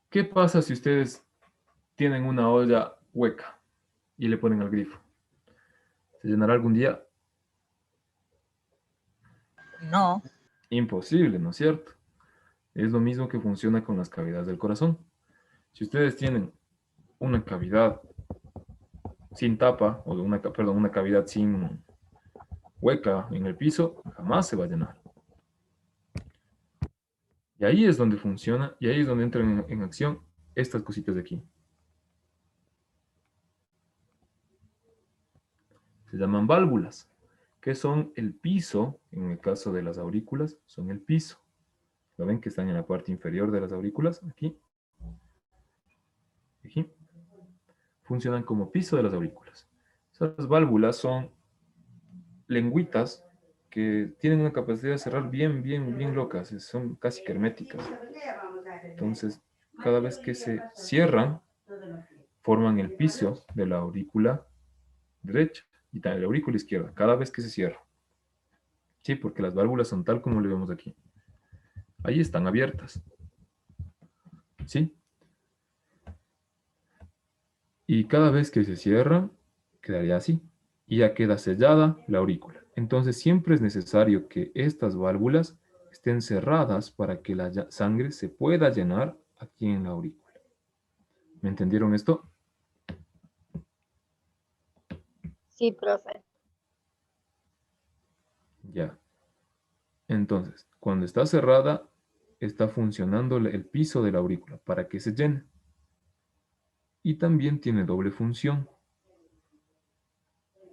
A: ¿Qué pasa si ustedes tienen una olla hueca y le ponen al grifo? ¿Se llenará algún día?
C: No.
A: Imposible, ¿no es cierto? Es lo mismo que funciona con las cavidades del corazón. Si ustedes tienen una cavidad sin tapa, o una cavidad sin hueca en el piso, jamás se va a llenar. Y ahí es donde funciona, y ahí es donde entran en acción estas cositas de aquí. Se llaman válvulas, que son el piso, en el caso de las aurículas, son el piso. ¿Lo ven que están en la parte inferior de las aurículas? Aquí. Aquí. Funcionan como piso de las aurículas. Esas válvulas son lengüitas que tienen una capacidad de cerrar bien, bien, bien locas, son casi que herméticas. Entonces, cada vez que se cierran, forman el piso de la aurícula derecha y también la aurícula izquierda, cada vez que se cierra. Sí, porque las válvulas son tal como le vemos aquí. Ahí están abiertas. ¿Sí? Y cada vez que se cierra, quedaría así. Y ya queda sellada la aurícula. Entonces siempre es necesario que estas válvulas estén cerradas para que la sangre se pueda llenar aquí en la aurícula. ¿Me entendieron esto?
B: Sí, profe.
A: Ya. Entonces, cuando está cerrada, está funcionando el piso de la aurícula para que se llene. Y también tiene doble función.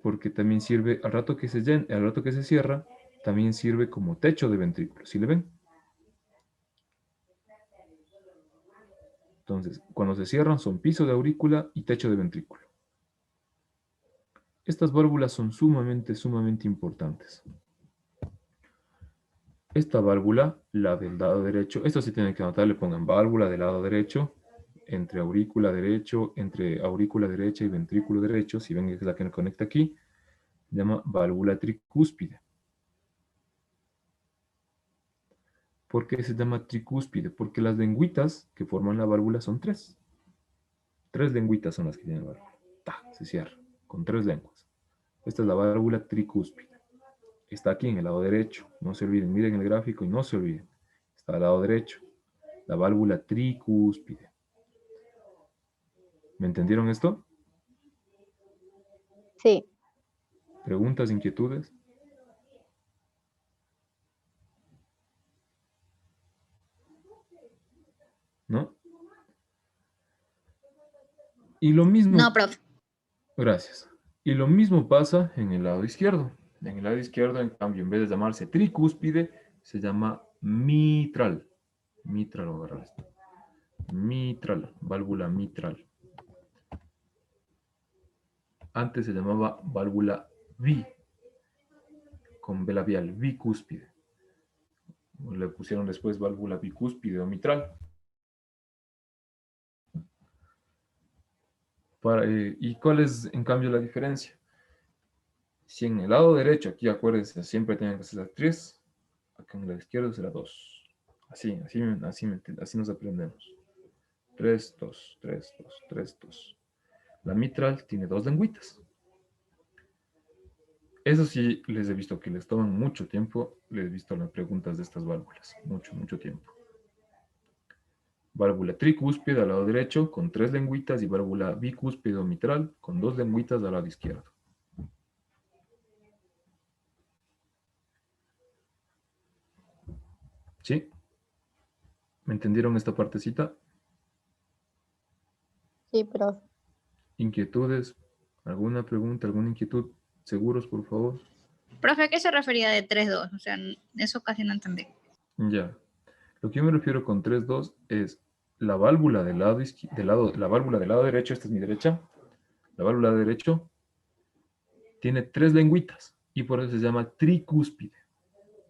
A: Porque también sirve, al rato que se llena, al rato que se cierra, también sirve como techo de ventrículo. ¿Sí le ven? Entonces, cuando se cierran son piso de aurícula y techo de ventrículo. Estas válvulas son sumamente, sumamente importantes. Esta válvula, la del lado derecho, esto sí tienen que anotar, le pongan válvula del lado derecho, entre aurícula derecho, entre aurícula derecha y ventrículo derecho, si ven que es la que conecta aquí, se llama válvula tricúspide. ¿Por qué se llama tricúspide? Porque las lengüitas que forman la válvula son tres. Tres lengüitas son las que tiene la válvula. Se cierra con tres lenguas. Esta es la válvula tricúspide. Está aquí en el lado derecho. No se olviden, miren el gráfico y no se olviden. Está al lado derecho. La válvula tricúspide. ¿Me entendieron esto?
B: Sí.
A: ¿Preguntas, inquietudes? ¿No? Y lo mismo...
C: No, profe.
A: Gracias. Y lo mismo pasa en el lado izquierdo. En el lado izquierdo, en cambio, en vez de llamarse tricúspide, se llama mitral. Mitral, voy a agarrar esto. Mitral, válvula mitral. Antes se llamaba válvula bi, con B labial, bicúspide. Le pusieron después válvula bicúspide o mitral. ¿Y cuál es, en cambio, la diferencia? Si en el lado derecho, aquí acuérdense, siempre tienen que ser 3, acá en el lado izquierdo será 2. Así nos aprendemos. 3, 2, 3, 2, 3, 2. La mitral tiene dos lengüitas. Eso sí, les he visto que les toman mucho tiempo. Les he visto las preguntas de estas válvulas. Mucho, mucho tiempo. Válvula tricúspide al lado derecho con 3 lengüitas y válvula bicúspide o mitral con 2 lengüitas al lado izquierdo. ¿Sí? ¿Me entendieron esta partecita?
B: Sí, profe.
A: ¿Inquietudes? ¿Alguna pregunta? ¿Alguna inquietud? ¿Seguros, por favor?
C: Profe, ¿a qué se refería de 3-2? O sea, eso casi no entendí.
A: Ya. Lo que yo me refiero con 3-2 es la válvula del lado, la válvula del lado derecho, esta es mi derecha, la válvula de derecho tiene 3 lengüitas y por eso se llama tricúspide.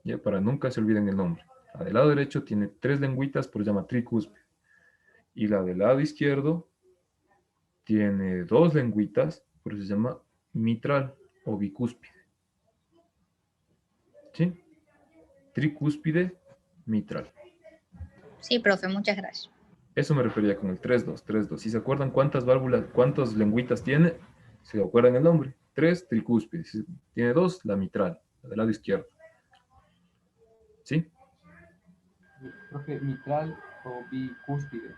A: Ya, para nunca se olviden el nombre. La del lado derecho tiene 3 lengüitas, por eso se llama tricúspide. Y la del lado izquierdo tiene 2 lengüitas, por eso se llama mitral o bicúspide. ¿Sí? Tricúspide, mitral.
C: Sí, profe, muchas gracias.
A: Eso me refería con el 3-2, 3-2. ¿Sí se acuerdan cuántas válvulas, cuántas lengüitas tiene? ¿Se acuerdan el nombre? 3 tricúspides. Si tiene 2, la mitral, la del lado izquierdo. ¿Sí?
D: Profe, mitral o bicúspide.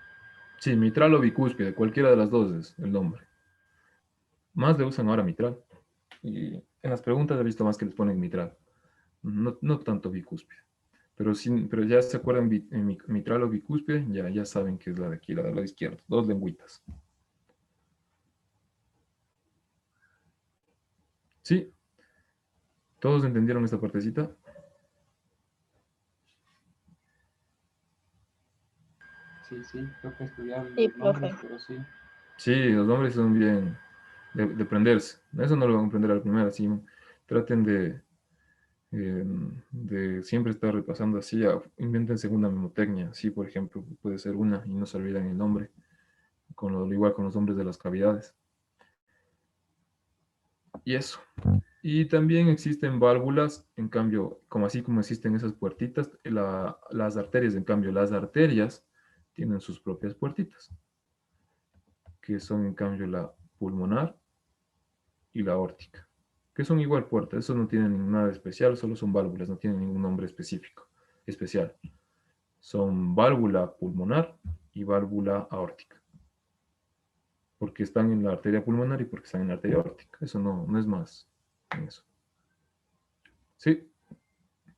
A: Sí, mitral o bicúspide, cualquiera de las dos es el nombre. Más le usan ahora mitral. Y en las preguntas he visto más que les ponen mitral. No tanto bicúspide. Pero ya se acuerdan mitral o bicúspide, ya saben que es la de aquí, la del lado izquierdo. 2 lengüitas. ¿Sí? ¿Todos entendieron esta partecita?
D: Sí, creo que estudiaron
B: Sí,
D: los nombres,
B: profe.
D: pero sí.
A: Sí, los nombres son bien de aprenderse. Eso no lo van a aprender a la primera, sí. Traten de siempre estar repasando así, invéntense una memotecnia, sí, por ejemplo, puede ser una y no se olviden el nombre, igual con los nombres de las cavidades. Y eso. Y también existen válvulas, en cambio, como así como existen esas puertitas, las arterias, en cambio, las arterias tienen sus propias puertitas, que son en cambio la pulmonar y la aórtica, que son igual puertas, eso no tienen nada de especial, solo son válvulas, no tienen ningún nombre específico, especial. Son válvula pulmonar y válvula aórtica, porque están en la arteria pulmonar y porque están en la arteria aórtica, eso no es más en eso. Sí,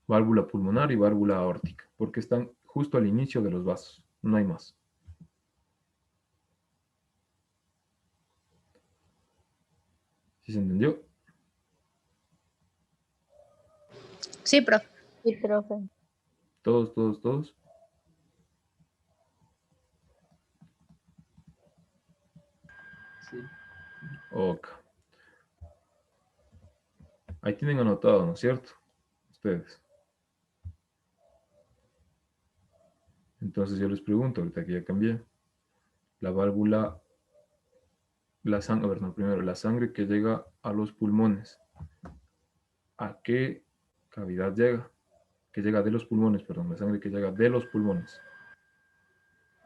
A: válvula pulmonar y válvula aórtica, porque están justo al inicio de los vasos, no hay más. ¿Sí se entendió?
C: Sí, profe.
B: Sí, profe.
A: Todos, todos, todos.
D: Sí.
A: Ok. Ahí tienen anotado, ¿no es cierto? Ustedes. Entonces yo les pregunto, ahorita que ya cambié. La válvula, la sangre, a ver, no, primero, la sangre que llega a los pulmones. ¿A qué cavidad llega? Que llega de los pulmones, perdón, la sangre que llega de los pulmones.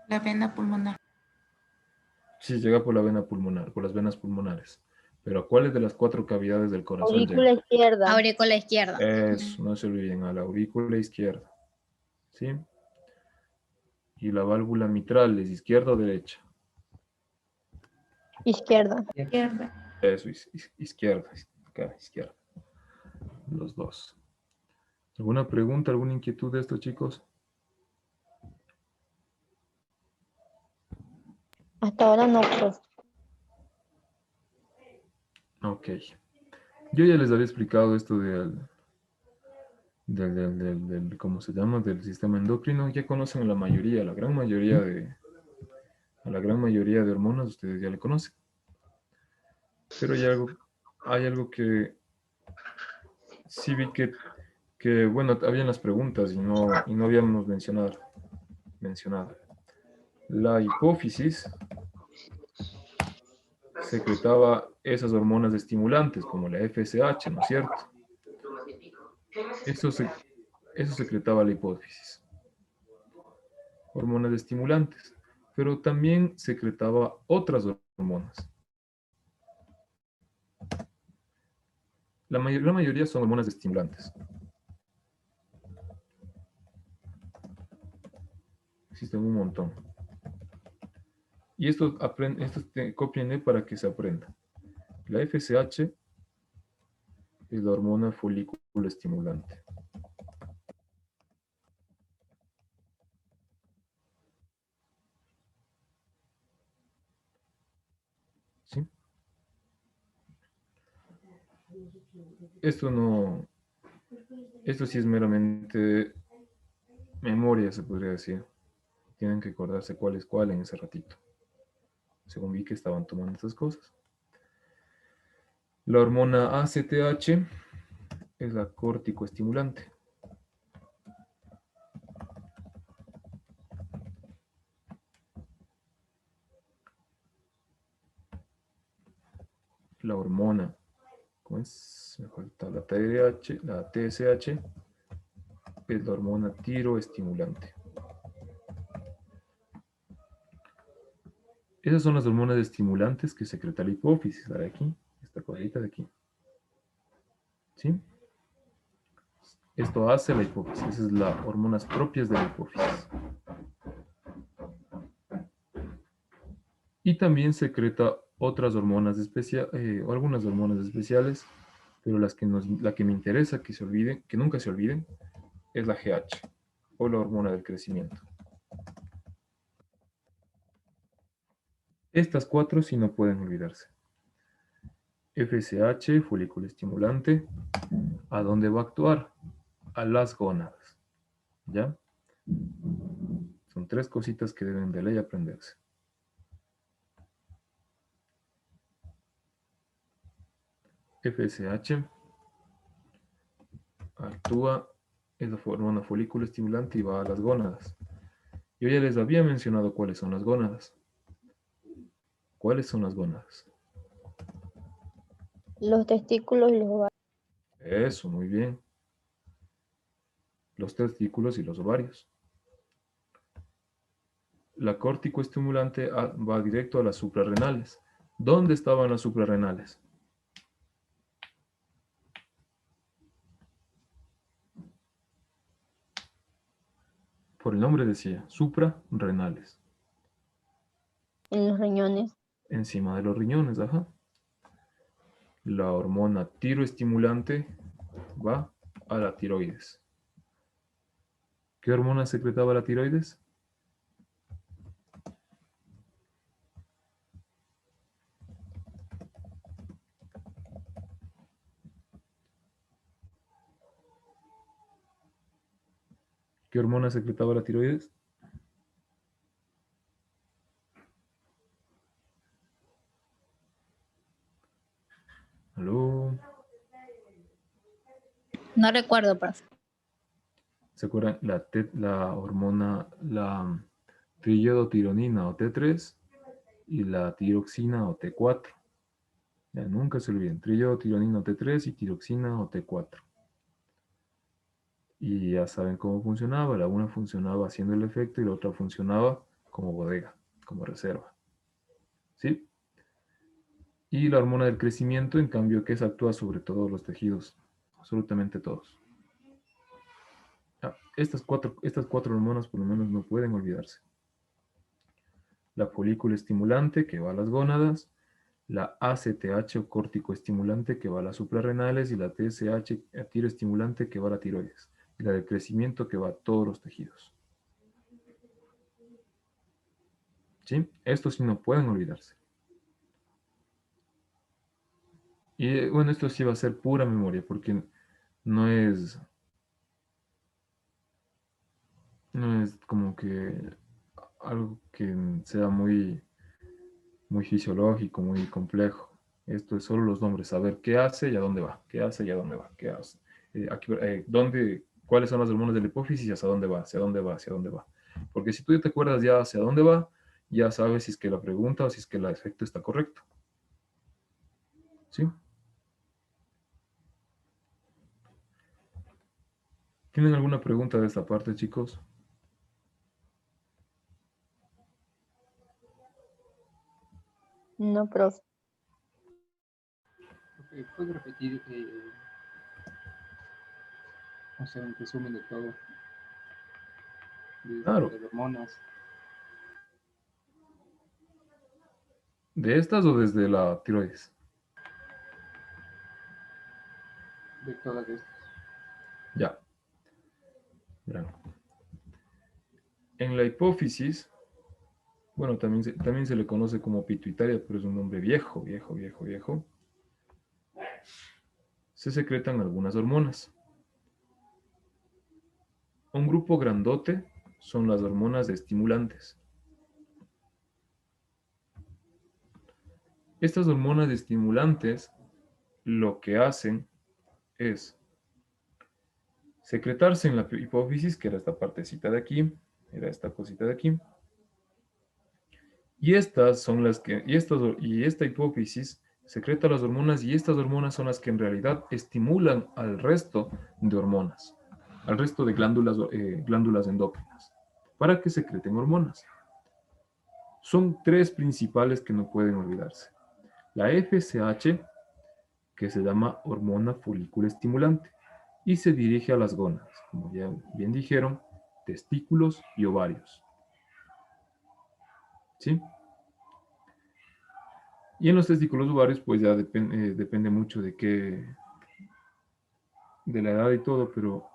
E: La vena pulmonar.
A: Sí, llega por la vena pulmonar, por las venas pulmonares. Pero ¿a cuáles de las 4 cavidades del corazón
B: Aurícula
A: llega?
B: izquierda.
C: Aurícula izquierda.
A: Eso, no se olviden, a la aurícula izquierda. ¿Sí? Y la válvula mitral, ¿es izquierda o derecha?
B: Izquierda.
E: Izquierda.
A: Eso, izquierda, acá, izquierda. Los dos. ¿Alguna pregunta, alguna inquietud de estos chicos?
B: Hasta ahora no, profe.
A: Ok. Yo ya les había explicado esto ¿cómo se llama? Del sistema endocrino. Ya conocen a la mayoría, a la gran mayoría de hormonas, ustedes ya le conocen. Pero hay algo que sí vi que bueno, habían las preguntas y no habíamos mencionado. La hipófisis secretaba esas hormonas estimulantes, como la FSH, ¿no es cierto? Eso secretaba la hipófisis. Hormonas estimulantes. Pero también secretaba otras hormonas. La mayoría son hormonas estimulantes. Existen un montón. Y estos cópienle para que se aprenda. La FSH es la hormona folículo estimulante. ¿Sí? Esto sí es meramente memoria, se podría decir. Tienen que acordarse cuál es cuál en ese ratito. Según vi que estaban tomando estas cosas. La hormona ACTH es la corticoestimulante. La hormona, ¿cómo es? Me falta la TSH, es la hormona tiroestimulante. Esas son las hormonas estimulantes que secreta la hipófisis. La de aquí, esta cosita de aquí. ¿Sí? Esto hace la hipófisis. Esas son las hormonas propias de la hipófisis. Y también secreta otras hormonas o algunas hormonas especiales, pero la que me interesa que nunca se olviden, es la GH, o la hormona del crecimiento. Estas 4 sí no pueden olvidarse. FSH, folículo estimulante, ¿a dónde va a actuar? A las gónadas. ¿Ya? Son 3 cositas que deben de ley aprenderse. FSH actúa esa hormona folículo estimulante y va a las gónadas. Yo ya les había mencionado cuáles son las gónadas. ¿Cuáles son las gónadas?
B: Los testículos y los ovarios.
A: Eso, muy bien. Los testículos y los ovarios. La córtico-estimulante va directo a las suprarrenales. ¿Dónde estaban las suprarrenales? Por el nombre decía, suprarrenales.
B: En los riñones.
A: Encima de los riñones, ajá. La hormona tiroestimulante va a la tiroides. ¿Qué hormona secretaba la tiroides? ¿Qué hormona secretaba la tiroides? ¿Aló?
C: No recuerdo, profe.
A: ¿Se acuerdan? La hormona, la triiodotironina o T3 y la tiroxina o T4. Ya nunca se olviden, triiodotironina o T3 y tiroxina o T4. Y ya saben cómo funcionaba. La una funcionaba haciendo el efecto y la otra funcionaba como bodega, como reserva. ¿Sí? Y la hormona del crecimiento, en cambio, que esa actúa sobre todos los tejidos, absolutamente todos. Estas cuatro hormonas por lo menos no pueden olvidarse. La folículo estimulante que va a las gónadas, la ACTH o córtico estimulante que va a las suprarrenales y la TSH tiroestimulante que va a la tiroides. Y la de crecimiento que va a todos los tejidos. ¿Sí? Estos sí no pueden olvidarse. Y bueno, esto sí va a ser pura memoria porque no es como que algo que sea muy fisiológico, muy complejo. Esto es solo los nombres, saber qué hace y a dónde va, qué hace y a dónde va, qué hace. ¿Cuáles son las hormonas de la hipófisis y hacia dónde va, hacia dónde va, hacia dónde va? Porque si tú ya te acuerdas ya hacia dónde va, ya sabes si es que la pregunta o si es que el efecto está correcto. ¿Sí? ¿Tienen alguna pregunta de esta parte, chicos?
B: No, profe.
D: Ok, ¿puedes repetir, o sea, un resumen de todo? De
A: Claro.
D: las hormonas,
A: ¿De estas o desde la tiroides?
D: de todas estas.
A: Ya. Verán. En la hipófisis, bueno, también se le conoce como pituitaria, pero es un nombre viejo, viejo. Se secretan algunas hormonas. Un grupo grandote son las hormonas estimulantes. Estas hormonas estimulantes lo que hacen es secretarse en la hipófisis, que era esta partecita de aquí, era esta cosita de aquí. Y estas son las que, y esta hipófisis secreta las hormonas y estas hormonas son las que en realidad estimulan al resto de hormonas, al resto de glándulas endócrinas, para que secreten hormonas. Son tres principales que no pueden olvidarse. La FSH, que se llama hormona folículo estimulante, y se dirige a las gónadas, como ya bien dijeron, testículos y ovarios. ¿Sí? Y en los testículos ovarios, pues ya depende mucho de la edad y todo, pero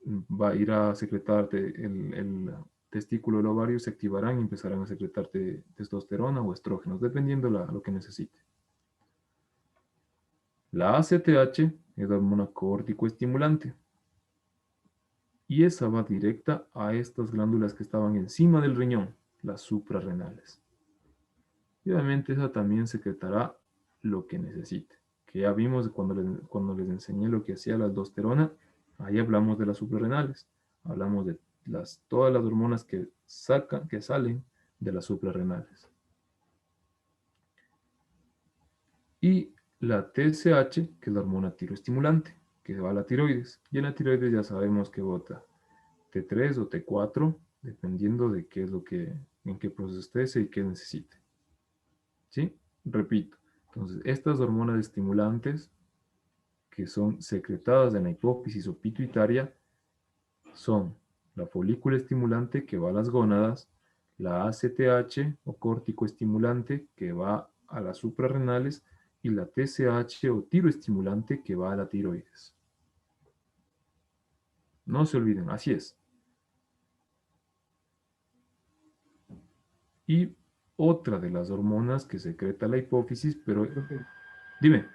A: va a ir a secretarte el testículo, el ovario, se activarán y empezarán a secretarte testosterona o estrógenos, dependiendo lo que necesite. La ACTH es la hormona córtico-estimulante. Y esa va directa a estas glándulas que estaban encima del riñón, las suprarrenales. Y obviamente esa también secretará lo que necesite. Que ya vimos cuando les enseñé lo que hacía la aldosterona, Ahí hablamos de las suprarrenales. Hablamos de todas las hormonas que salen de las suprarrenales. Y la TSH, que es la hormona tiroestimulante, que va a la tiroides. Y en la tiroides ya sabemos que bota T3 o T4, dependiendo de qué es en qué proceso esté y qué necesite. ¿Sí? Repito. Entonces, estas hormonas estimulantes que son secretadas en la hipófisis o pituitaria son la folícula estimulante que va a las gónadas, la ACTH o córtico estimulante que va a las suprarrenales y la TSH o tiroestimulante que va a la tiroides. No se olviden, así es. Y otra de las hormonas que secreta la hipófisis, pero
D: Profe,
A: dime,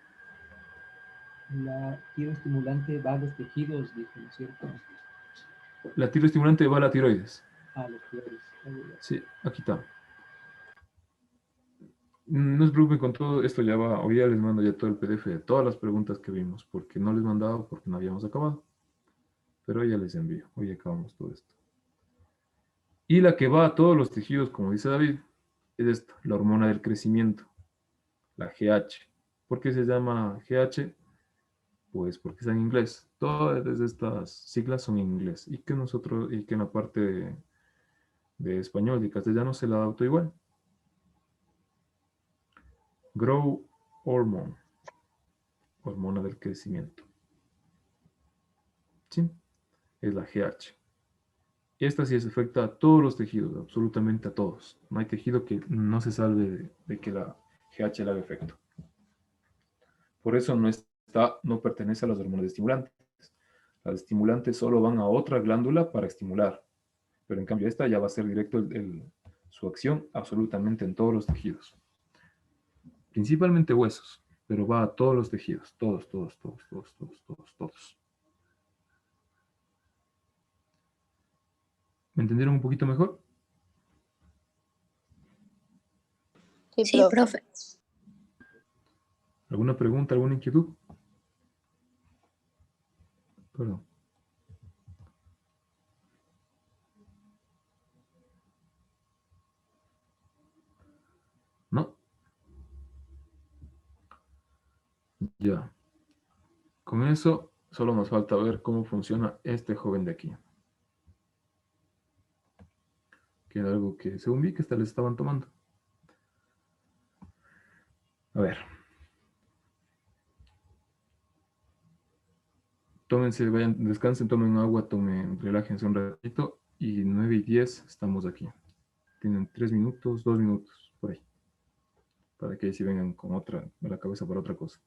D: la tiroestimulante va a los tejidos, dijo, ¿no es cierto?
A: la tiroestimulante va a la tiroides.
D: A los tiroides.
A: Sí, aquí está. No se preocupen con todo esto, ya va. Hoy ya les mando ya todo el PDF de todas las preguntas que vimos, porque no les mandaba porque no habíamos acabado. Pero ya les envío. Hoy acabamos todo esto. Y la que va a todos los tejidos, como dice David, es esta, la hormona del crecimiento, la GH. ¿Por qué se llama GH? Pues porque está en inglés. Todas estas siglas son en inglés. Y que en la parte de español y castellano se la adaptó igual. Grow Hormone, hormona del crecimiento. ¿Sí? Es la GH. Esta sí se afecta a todos los tejidos, absolutamente a todos. No hay tejido que no se salve de que la GH le haga efecto. Por eso no pertenece a las hormonas estimulantes. Las estimulantes solo van a otra glándula para estimular. Pero en cambio esta ya va a ser directo su acción absolutamente en todos los tejidos. Principalmente huesos, pero va a todos los tejidos. Todos, todos, todos, todos, todos, todos, todos. ¿Me entendieron un poquito mejor?
B: Sí,
C: Sí,
B: profe.
C: profe.
A: ¿Alguna pregunta, alguna inquietud? Perdón. ¿No? Ya. Con eso, solo nos falta ver cómo funciona este joven de aquí. Que era algo que, según vi, que hasta les estaban tomando. A ver. Tómense, vayan, descansen, tomen agua, relájense un ratito. Y 9:10 estamos aquí. Tienen 3 minutos, 2 minutos, por ahí. Para que ahí sí vengan con la cabeza para otra cosa.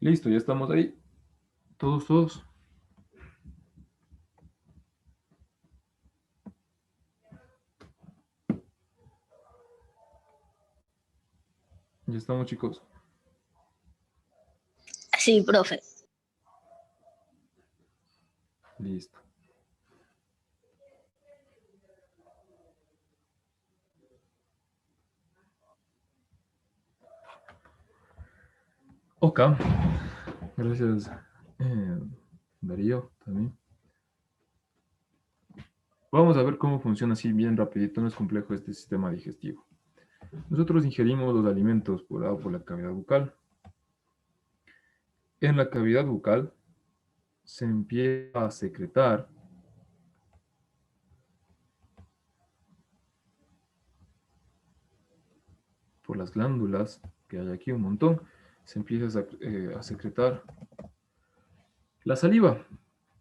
A: Listo, ya estamos ahí. Todos, todos. Ya estamos, chicos.
B: Sí, profe.
A: Listo. Ok. Gracias, Darío, también. Vamos a ver cómo funciona así bien rapidito. No es complejo este sistema digestivo. Nosotros ingerimos los alimentos por la cavidad bucal. En la cavidad bucal se empieza a secretar por las glándulas, que hay aquí un montón, se empieza a secretar la saliva.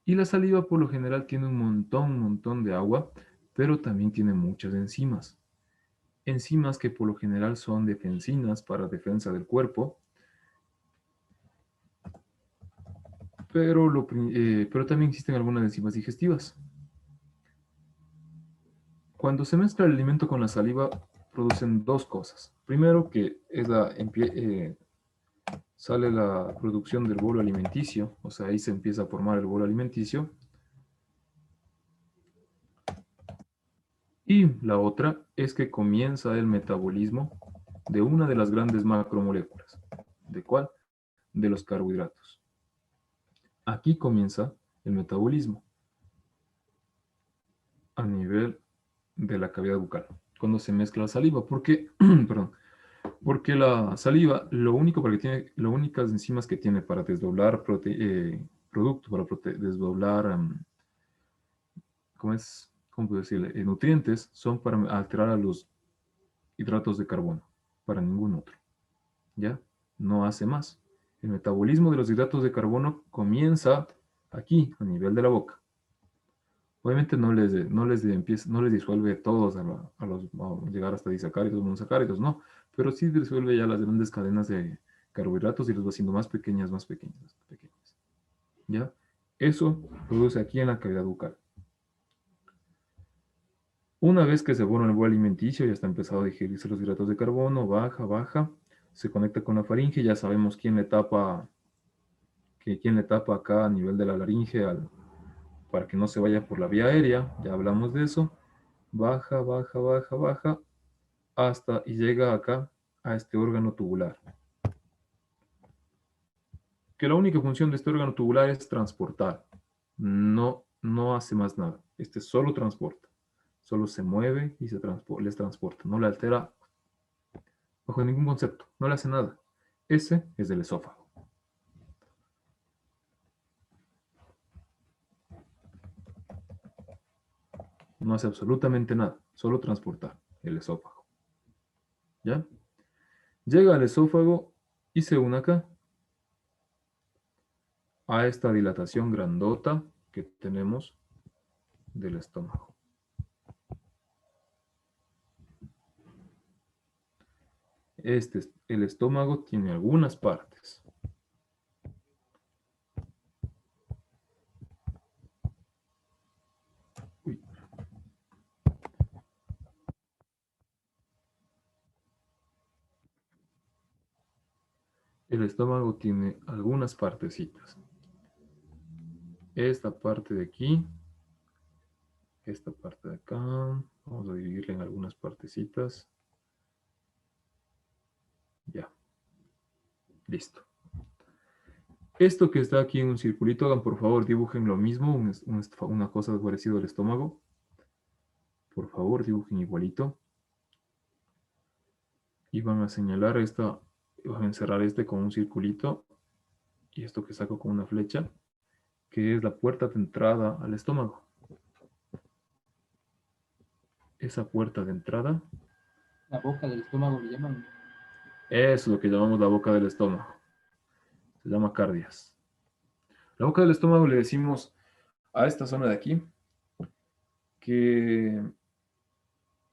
A: Y la saliva por lo general tiene un montón de agua, pero también tiene muchas enzimas. Enzimas que por lo general son defensinas para defensa del cuerpo, pero también existen algunas enzimas digestivas. Cuando se mezcla el alimento con la saliva, producen dos cosas. Primero, que es sale la producción del bolo alimenticio, o sea, ahí se empieza a formar el bolo alimenticio. Y la otra es que comienza el metabolismo de una de las grandes macromoléculas. ¿De cuál? De los carbohidratos. Aquí comienza el metabolismo a nivel de la cavidad bucal, cuando se mezcla la saliva. ¿Por qué? Perdón. Porque la saliva, lo únicas enzimas que tiene para desdoblar productos, para desdoblar, ¿cómo puedo decirle? Nutrientes, son para alterar a los hidratos de carbono, para ningún otro. ¿Ya? No hace más. El metabolismo de los hidratos de carbono comienza aquí, a nivel de la boca. Obviamente no les disuelve todos a llegar hasta disacáridos, monosacáridos, no, pero sí disuelve ya las grandes cadenas de carbohidratos y los va haciendo más pequeñas, más pequeñas, más pequeñas. ¿Ya? Eso produce aquí en la cavidad bucal. Una vez que se forma el bolo alimenticio, ya está empezado a digerirse los hidratos de carbono, baja, se conecta con la faringe, ya sabemos quién le tapa acá a nivel de la laringe para que no se vaya por la vía aérea, ya hablamos de eso. Baja, hasta y llega acá a este órgano tubular. Que la única función de este órgano tubular es transportar. No hace más nada. Este solo transporta. Solo se mueve y les transporta. No le altera bajo ningún concepto. No le hace nada. Ese es el esófago. No hace absolutamente nada. Solo transportar el esófago. ¿Ya? Llega al esófago y se une acá a esta dilatación grandota que tenemos del estómago. El estómago tiene algunas partes. Uy. El estómago tiene algunas partecitas. Esta parte de aquí, esta parte de acá, vamos a dividirla en algunas partecitas. Ya, listo. Esto que está aquí en un circulito, hagan por favor, dibujen lo mismo, una cosa parecida al estómago. Por favor, dibujen igualito. Y van a señalar van a encerrar con un circulito. Y esto que saco con una flecha, que es la puerta de entrada al estómago. Esa puerta de entrada,
D: La boca del estómago le llaman.
A: es lo que llamamos la boca del estómago. Se llama cardias. La boca del estómago le decimos a esta zona de aquí, que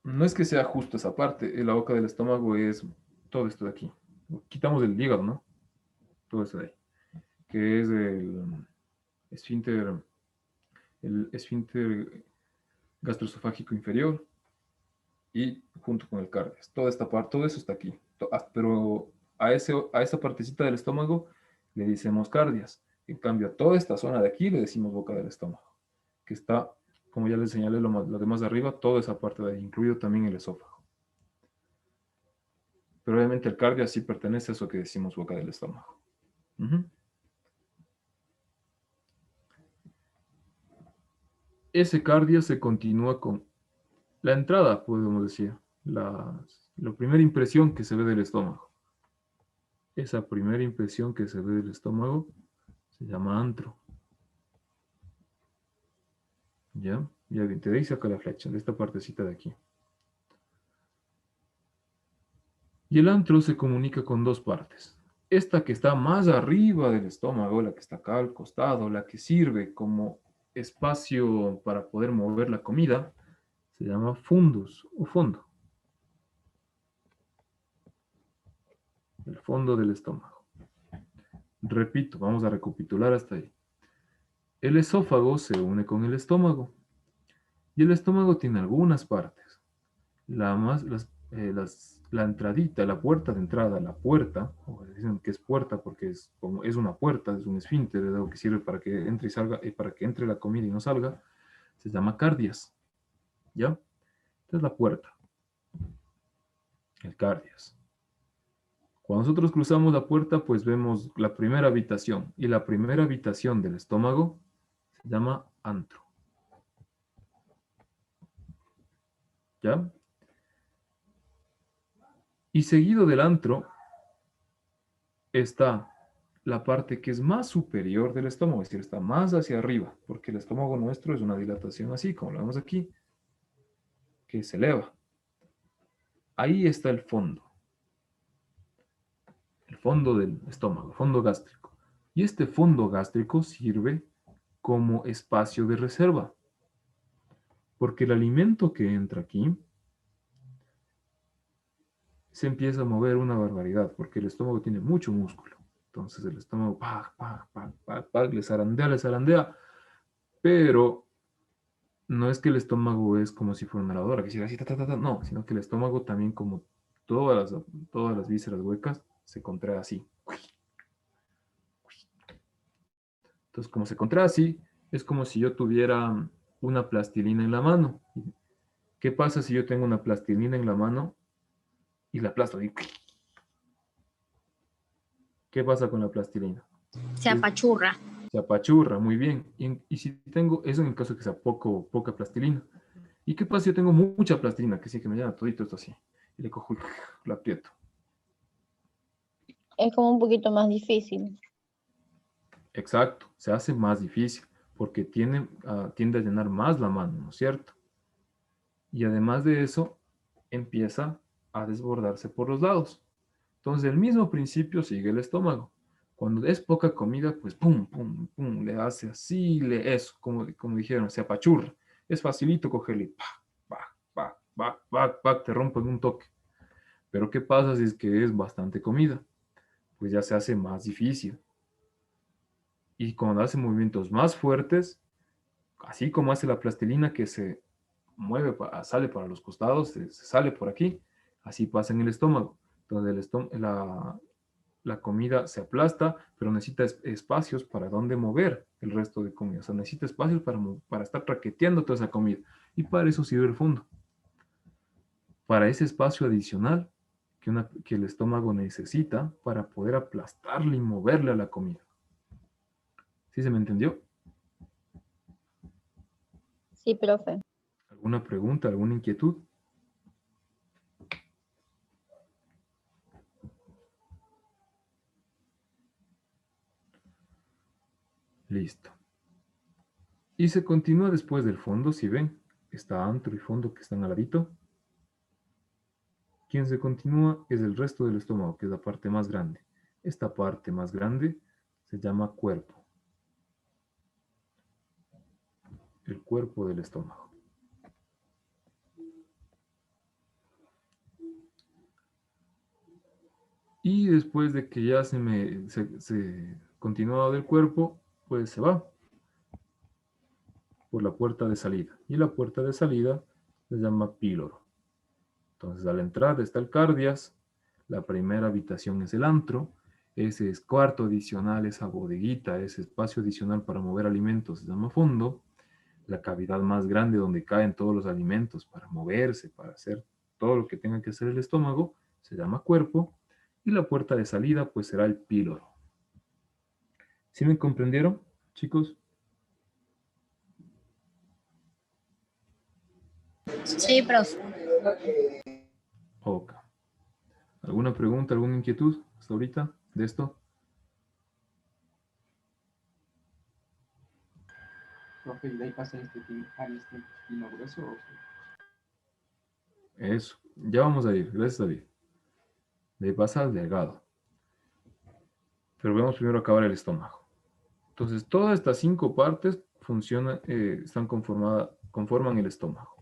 A: no es que sea justo esa parte. La boca del estómago es todo esto de aquí. Quitamos el hígado, ¿no? Todo esto de ahí. que es esfínter, el esfínter gastroesofágico inferior y junto con el cardias. Toda esta parte, todo eso está aquí. Pero a esa partecita del estómago le decimos cardias. En cambio, a toda esta zona de aquí le decimos boca del estómago, que está, como ya les señalé, lo de más arriba, toda esa parte de ahí, incluido también el esófago. Pero obviamente el cardias sí pertenece a eso que decimos boca del estómago. Ujú. Ese cardia se continúa con la entrada, podemos decir, la primera impresión que se ve del estómago. Esa primera impresión que se ve del estómago se llama antro. ¿Ya? Ya te ahí saca la flecha, de esta partecita de aquí. Y el antro se comunica con dos partes. Esta que está más arriba del estómago, la que está acá al costado, la que sirve como espacio para poder mover la comida, se llama fundus o fondo. El fondo del estómago. Repito, vamos a recapitular hasta ahí. El esófago se une con el estómago. Y el estómago tiene algunas partes. La entradita, la puerta de entrada, la puerta, o dicen que es puerta porque es una puerta, es un esfínter, es algo que sirve para que entre y salga, para que entre la comida y no salga, se llama cardias. ¿Ya? Esta es la puerta. El cardias. Cuando nosotros cruzamos la puerta, pues vemos la primera habitación. Y la primera habitación del estómago se llama antro. ¿Ya? Y seguido del antro está la parte que es más superior del estómago, es decir, está más hacia arriba, porque el estómago nuestro es una dilatación así, como lo vemos aquí, que se eleva. Ahí está el fondo del estómago, fondo gástrico. Y este fondo gástrico sirve como espacio de reserva, porque el alimento que entra aquí se empieza a mover una barbaridad, porque el estómago tiene mucho músculo. Entonces el estómago, le zarandea, pero no es que el estómago es como si fuera una lavadora, que hiciera así, no, sino que el estómago también, como todas las vísceras huecas, se contrae así. Entonces, como se contrae así, es como si yo tuviera una plastilina en la mano. ¿Qué pasa si yo tengo una plastilina en la mano y la aplasto ahí? ¿Qué pasa con la plastilina?
C: Se apachurra.
A: Se apachurra, muy bien. Y si tengo, eso en el caso de que sea poca plastilina. ¿Y qué pasa si yo tengo mucha plastilina? Que sí, que me llena todito esto así. Y le cojo y la aprieto.
B: Es como un poquito más difícil.
A: Exacto, se hace más difícil porque tiende a llenar más la mano, ¿no es cierto? Y además de eso, empieza a desbordarse por los lados. Entonces, el mismo principio sigue el estómago. Cuando es poca comida, pues pum, pum, pum, le hace así, eso, como dijeron, se apachurra. Es facilito cogerle, te rompe en un toque. Pero ¿qué pasa si es que es bastante comida? Pues ya se hace más difícil. Y cuando hace movimientos más fuertes, así como hace la plastilina que se mueve, sale para los costados, se sale por aquí, así pasa en el estómago. Entonces la comida se aplasta, pero necesita espacios para donde mover el resto de comida. O sea, necesita espacios para estar traqueteando toda esa comida. Y para eso sirve el fondo. Para ese espacio adicional que el estómago necesita para poder aplastarle y moverle a la comida. ¿Sí se me entendió?
B: Sí, profe.
A: ¿Alguna pregunta, alguna inquietud? Listo. Y se continúa después del fondo, si ven, está antro y fondo que están al ladito. Quien se continúa es el resto del estómago, que es la parte más grande. Esta parte más grande se llama cuerpo. El cuerpo del estómago. Y después de que ya se continuado del cuerpo, pues se va por la puerta de salida. Y la puerta de salida se llama píloro. Entonces, a la entrada está el cardias, la primera habitación es el antro, ese es cuarto adicional, esa bodeguita, ese espacio adicional para mover alimentos se llama fondo, la cavidad más grande donde caen todos los alimentos para moverse, para hacer todo lo que tenga que hacer el estómago, se llama cuerpo, y la puerta de salida pues será el píloro. ¿Sí me comprendieron, chicos?
C: Sí, profe.
A: Ok. ¿Alguna pregunta, alguna inquietud hasta ahorita de esto?
D: Profe, ¿y de ahí pasa al intestino grueso?
A: Eso. Ya vamos a ir, gracias David. De ahí pasa al delgado. Pero vamos primero a acabar el estómago. Entonces, todas estas 5 partes funcionan, conforman el estómago.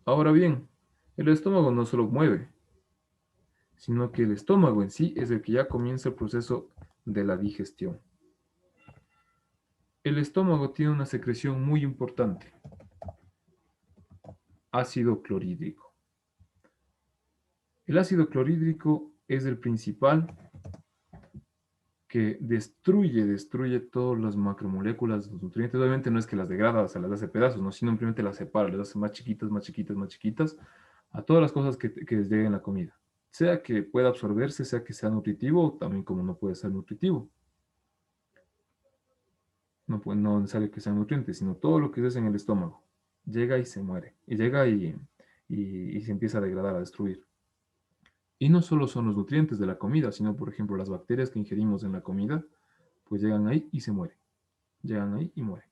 A: Ahora bien, el estómago no solo mueve, sino que el estómago en sí es el que ya comienza el proceso de la digestión. El estómago tiene una secreción muy importante, ácido clorhídrico. El ácido clorhídrico es el principal que destruye todas las macromoléculas, los nutrientes. Obviamente no es que las degrada, o sea, las hace pedazos, no, sino simplemente las separa, las hace más chiquitas, más chiquitas, más chiquitas, a todas las cosas que les lleguen en la comida. Sea que pueda absorberse, sea que sea nutritivo, también como no puede ser nutritivo. No es necesario que sea nutriente, sino todo lo que se hace en el estómago. Llega y se muere. Y llega y se empieza a degradar, a destruir. Y no solo son los nutrientes de la comida, sino, por ejemplo, las bacterias que ingerimos en la comida, pues llegan ahí y se mueren. Llegan ahí y mueren.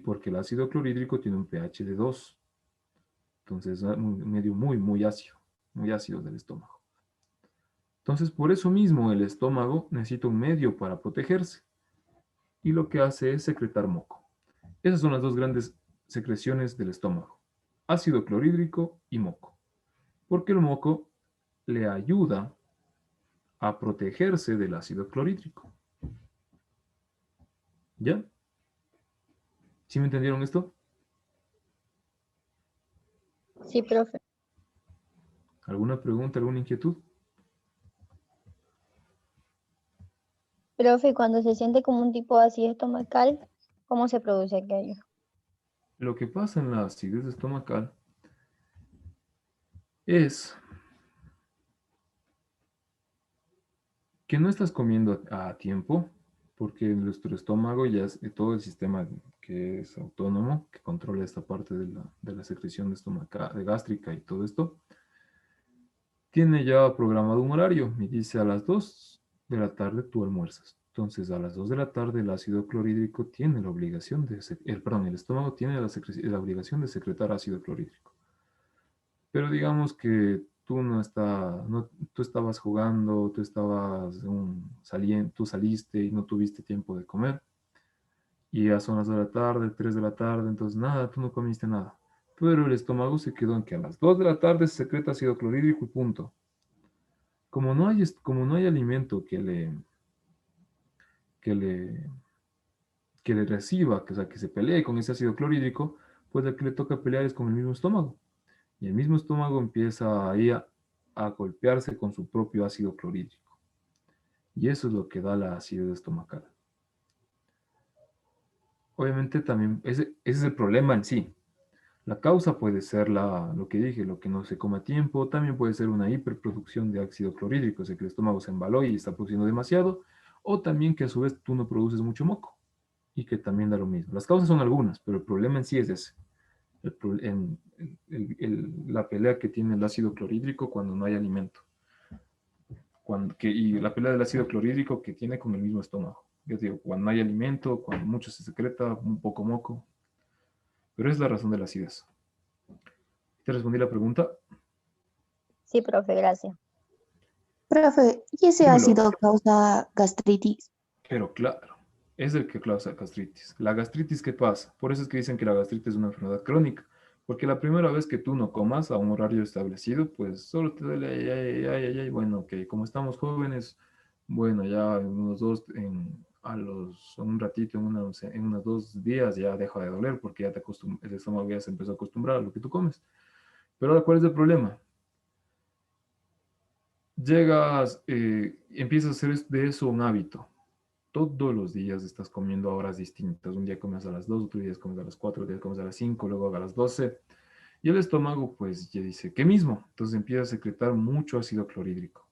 A: Porque el ácido clorhídrico tiene un pH de 2. Entonces es un medio muy ácido del estómago. Entonces, por eso mismo el estómago necesita un medio para protegerse. Y lo que hace es secretar moco. Esas son las dos grandes secreciones del estómago. Ácido clorhídrico y moco. Porque el moco le ayuda a protegerse del ácido clorhídrico. ¿Ya? ¿Sí me entendieron esto?
B: Sí, profe.
A: ¿Alguna pregunta, alguna inquietud?
B: Profe, cuando se siente como un tipo de acidez estomacal, ¿cómo se produce aquello?
A: Lo que pasa en la acidez estomacal es que no estás comiendo a tiempo, porque nuestro estómago ya es todo el sistema que es autónomo, que controla esta parte de la secreción de estomacal, de gástrica y todo esto, tiene ya programado un horario y dice a las 2 de la tarde tú almuerzas. Entonces a las 2 de la tarde el ácido clorhídrico tiene la obligación el estómago tiene la obligación de secretar ácido clorhídrico. Pero digamos que tú estabas jugando, tú saliste y no tuviste tiempo de comer. Y ya son las 2 de la tarde, 3 de la tarde, entonces nada, tú no comiste nada. Pero el estómago se quedó en que a las 2 de la tarde se secreta ácido clorhídrico y punto. Como no hay alimento que le, que le reciba, o sea, que se pelee con ese ácido clorhídrico, pues el que le toca pelear es con el mismo estómago. Y el mismo estómago empieza ahí a golpearse con su propio ácido clorhídrico. Y eso es lo que da la acidez estomacal. Obviamente también, ese es el problema en sí. La causa puede ser lo que dije, lo que no se come a tiempo. También puede ser una hiperproducción de ácido clorhídrico, o sea que el estómago se embaló y está produciendo demasiado. O también que a su vez tú no produces mucho moco y que también da lo mismo. Las causas son algunas, pero el problema en sí es ese. La pelea que tiene el ácido clorhídrico cuando no hay alimento. Y la pelea del ácido clorhídrico que tiene con el mismo estómago. Yo digo, cuando no hay alimento, cuando mucho se secreta, un poco moco. Pero es la razón de la acidez. ¿Te respondí la pregunta?
B: Sí, profe, gracias.
F: Profe, ¿y ese
A: Dímelo.
F: ácido causa gastritis?
A: Pero claro, es el que causa gastritis. ¿La gastritis qué pasa? Por eso es que dicen que la gastritis es una enfermedad crónica, Porque la primera vez que tú no comas a un horario establecido, pues solo te duele, ay, ay, ay, ay, ay. Bueno, ok, como estamos jóvenes, bueno, ya en unos un ratito, en unos 2 días ya deja de doler porque ya el estómago ya se empezó a acostumbrar a lo que tú comes. Pero ahora, ¿cuál es el problema? Empiezas a hacer de eso un hábito. Todos los días estás comiendo a horas distintas. Un día comes a las 2, otro día comes a las 4, otro día comes a las 5, luego a las 12. Y el estómago, pues, ya dice, ¿qué mismo? Entonces empieza a secretar mucho ácido clorhídrico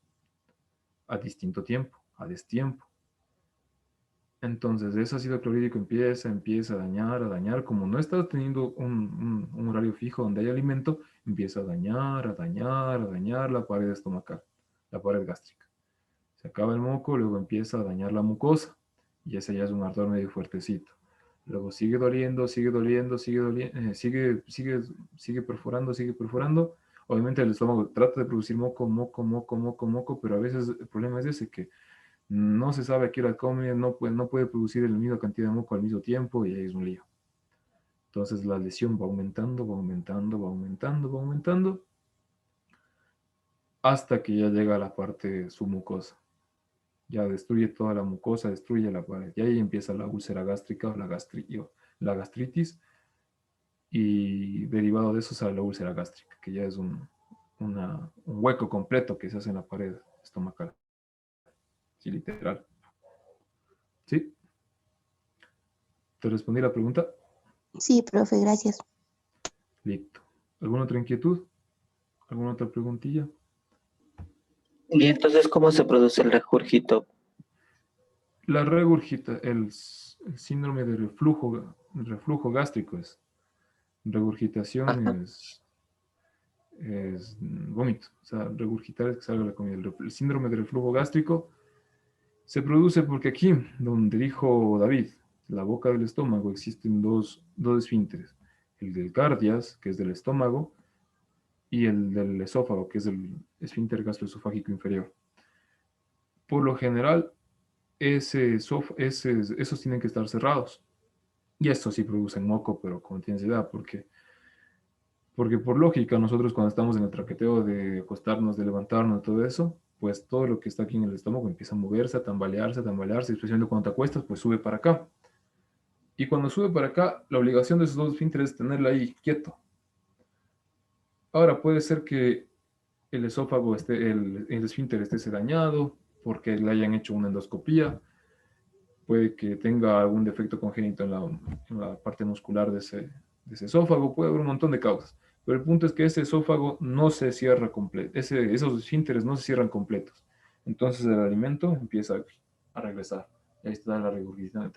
A: a distinto tiempo, a destiempo. Entonces, ese ácido clorhídrico empieza a dañar. Como no estás teniendo un horario fijo donde hay alimento, empieza a dañar la pared estomacal, la pared gástrica. Se acaba el moco, luego empieza a dañar la mucosa. Y ese ya es un ardor medio fuertecito. Luego sigue doliendo, sigue doliendo, sigue perforando, sigue perforando. Obviamente el estómago trata de producir moco, pero a veces el problema es ese, que no se sabe a qué hora come, no puede producir la misma cantidad de moco al mismo tiempo y ahí es un lío. Entonces la lesión va aumentando, va aumentando, va aumentando, va aumentando, hasta que ya llega a la parte submucosa. Ya destruye toda la mucosa, destruye la pared. Y ahí empieza la úlcera gástrica o la gastritis. Y derivado de eso sale la úlcera gástrica, que ya es un hueco completo que se hace en la pared estomacal. Sí, literal. ¿Sí? ¿Te respondí la pregunta?
F: Sí, profe, gracias.
A: Listo. ¿Alguna otra inquietud? ¿Alguna otra preguntilla?
G: Y entonces, ¿cómo se produce el regurgito?
A: La regurgita, el síndrome de reflujo gástrico es. Regurgitación
G: Ajá.
A: es vómito. O sea, regurgitar es que salga la comida. El síndrome de reflujo gástrico se produce porque aquí, donde dijo David, la boca del estómago, existen dos esfínteres. El del cardias, que es del estómago, y el del esófago, que es el esfínter gastroesofágico inferior. Por lo general, esos tienen que estar cerrados. Y estos sí producen moco, pero con intensidad, porque por lógica, nosotros cuando estamos en el traqueteo de acostarnos, de levantarnos, todo eso, pues todo lo que está aquí en el estómago empieza a moverse, a tambalearse, especialmente cuando te acuestas, pues sube para acá. Y cuando sube para acá, la obligación de esos dos esfínteres es tenerla ahí quieto. Ahora puede ser que el esófago el esfínter esté dañado, porque le hayan hecho una endoscopía, puede que tenga algún defecto congénito en la parte muscular de ese esófago, puede haber un montón de causas. Pero el punto es que ese esófago no se cierra completo, esos esfínteres no se cierran completos. Entonces el alimento empieza a regresar. Y ahí te da la regurgitación,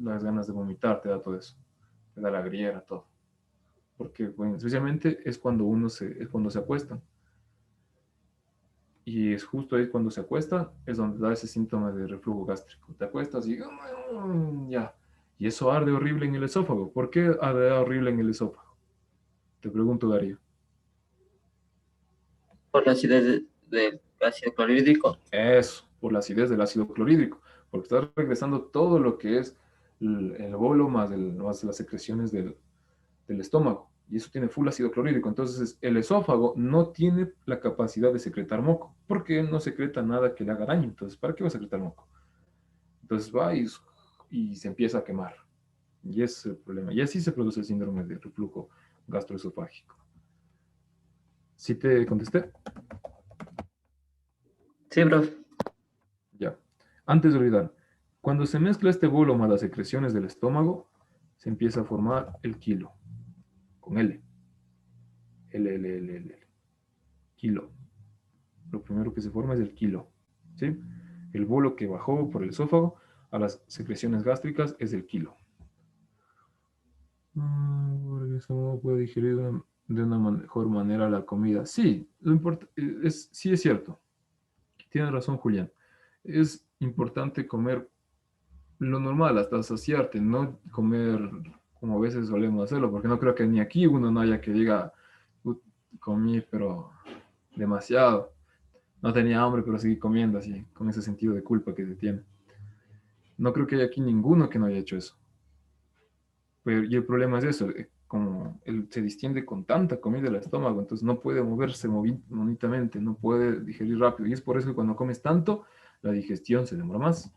A: las ganas de vomitar, te da todo eso. Te da la griera, todo. Porque bueno, especialmente es cuando se acuestan. Y es justo ahí cuando se acuesta, es donde da ese síntoma de reflujo gástrico. Te acuestas y ya. Y eso arde horrible en el esófago. ¿Por qué arde horrible en el esófago? Te pregunto, Darío.
G: Por la acidez del ácido clorhídrico.
A: Eso, por la acidez del ácido clorhídrico. Porque estás regresando todo lo que es el bolo más las secreciones del estómago. Y eso tiene full ácido clorhídrico. Entonces el esófago no tiene la capacidad de secretar moco, porque no secreta nada que le haga daño. Entonces, ¿para qué va a secretar moco? Entonces va y se empieza a quemar. Y ese es el problema. Y así se produce el síndrome de reflujo gastroesofágico. ¿Sí te contesté?
G: Sí, profe.
A: Ya. Antes de olvidar, cuando se mezcla este bolo más las secreciones del estómago, se empieza a formar el quilo. Con L. L. Kilo. Lo primero que se forma es el quilo. ¿Sí? El bolo que bajó por el esófago a las secreciones gástricas es el quilo. Porque eso no puede digerir de una mejor manera la comida. Sí, sí es cierto. Tienes razón, Julián. Es importante comer lo normal hasta saciarte, no comer como a veces solemos hacerlo, porque no creo que ni aquí uno no haya que diga, comí, pero demasiado. No tenía hambre, pero seguí comiendo así, con ese sentido de culpa que se tiene. No creo que haya aquí ninguno que no haya hecho eso. Pero, y el problema es eso, como él se distiende con tanta comida el estómago, entonces no puede moverse bonitamente, no puede digerir rápido. Y es por eso que cuando comes tanto, la digestión se demora más.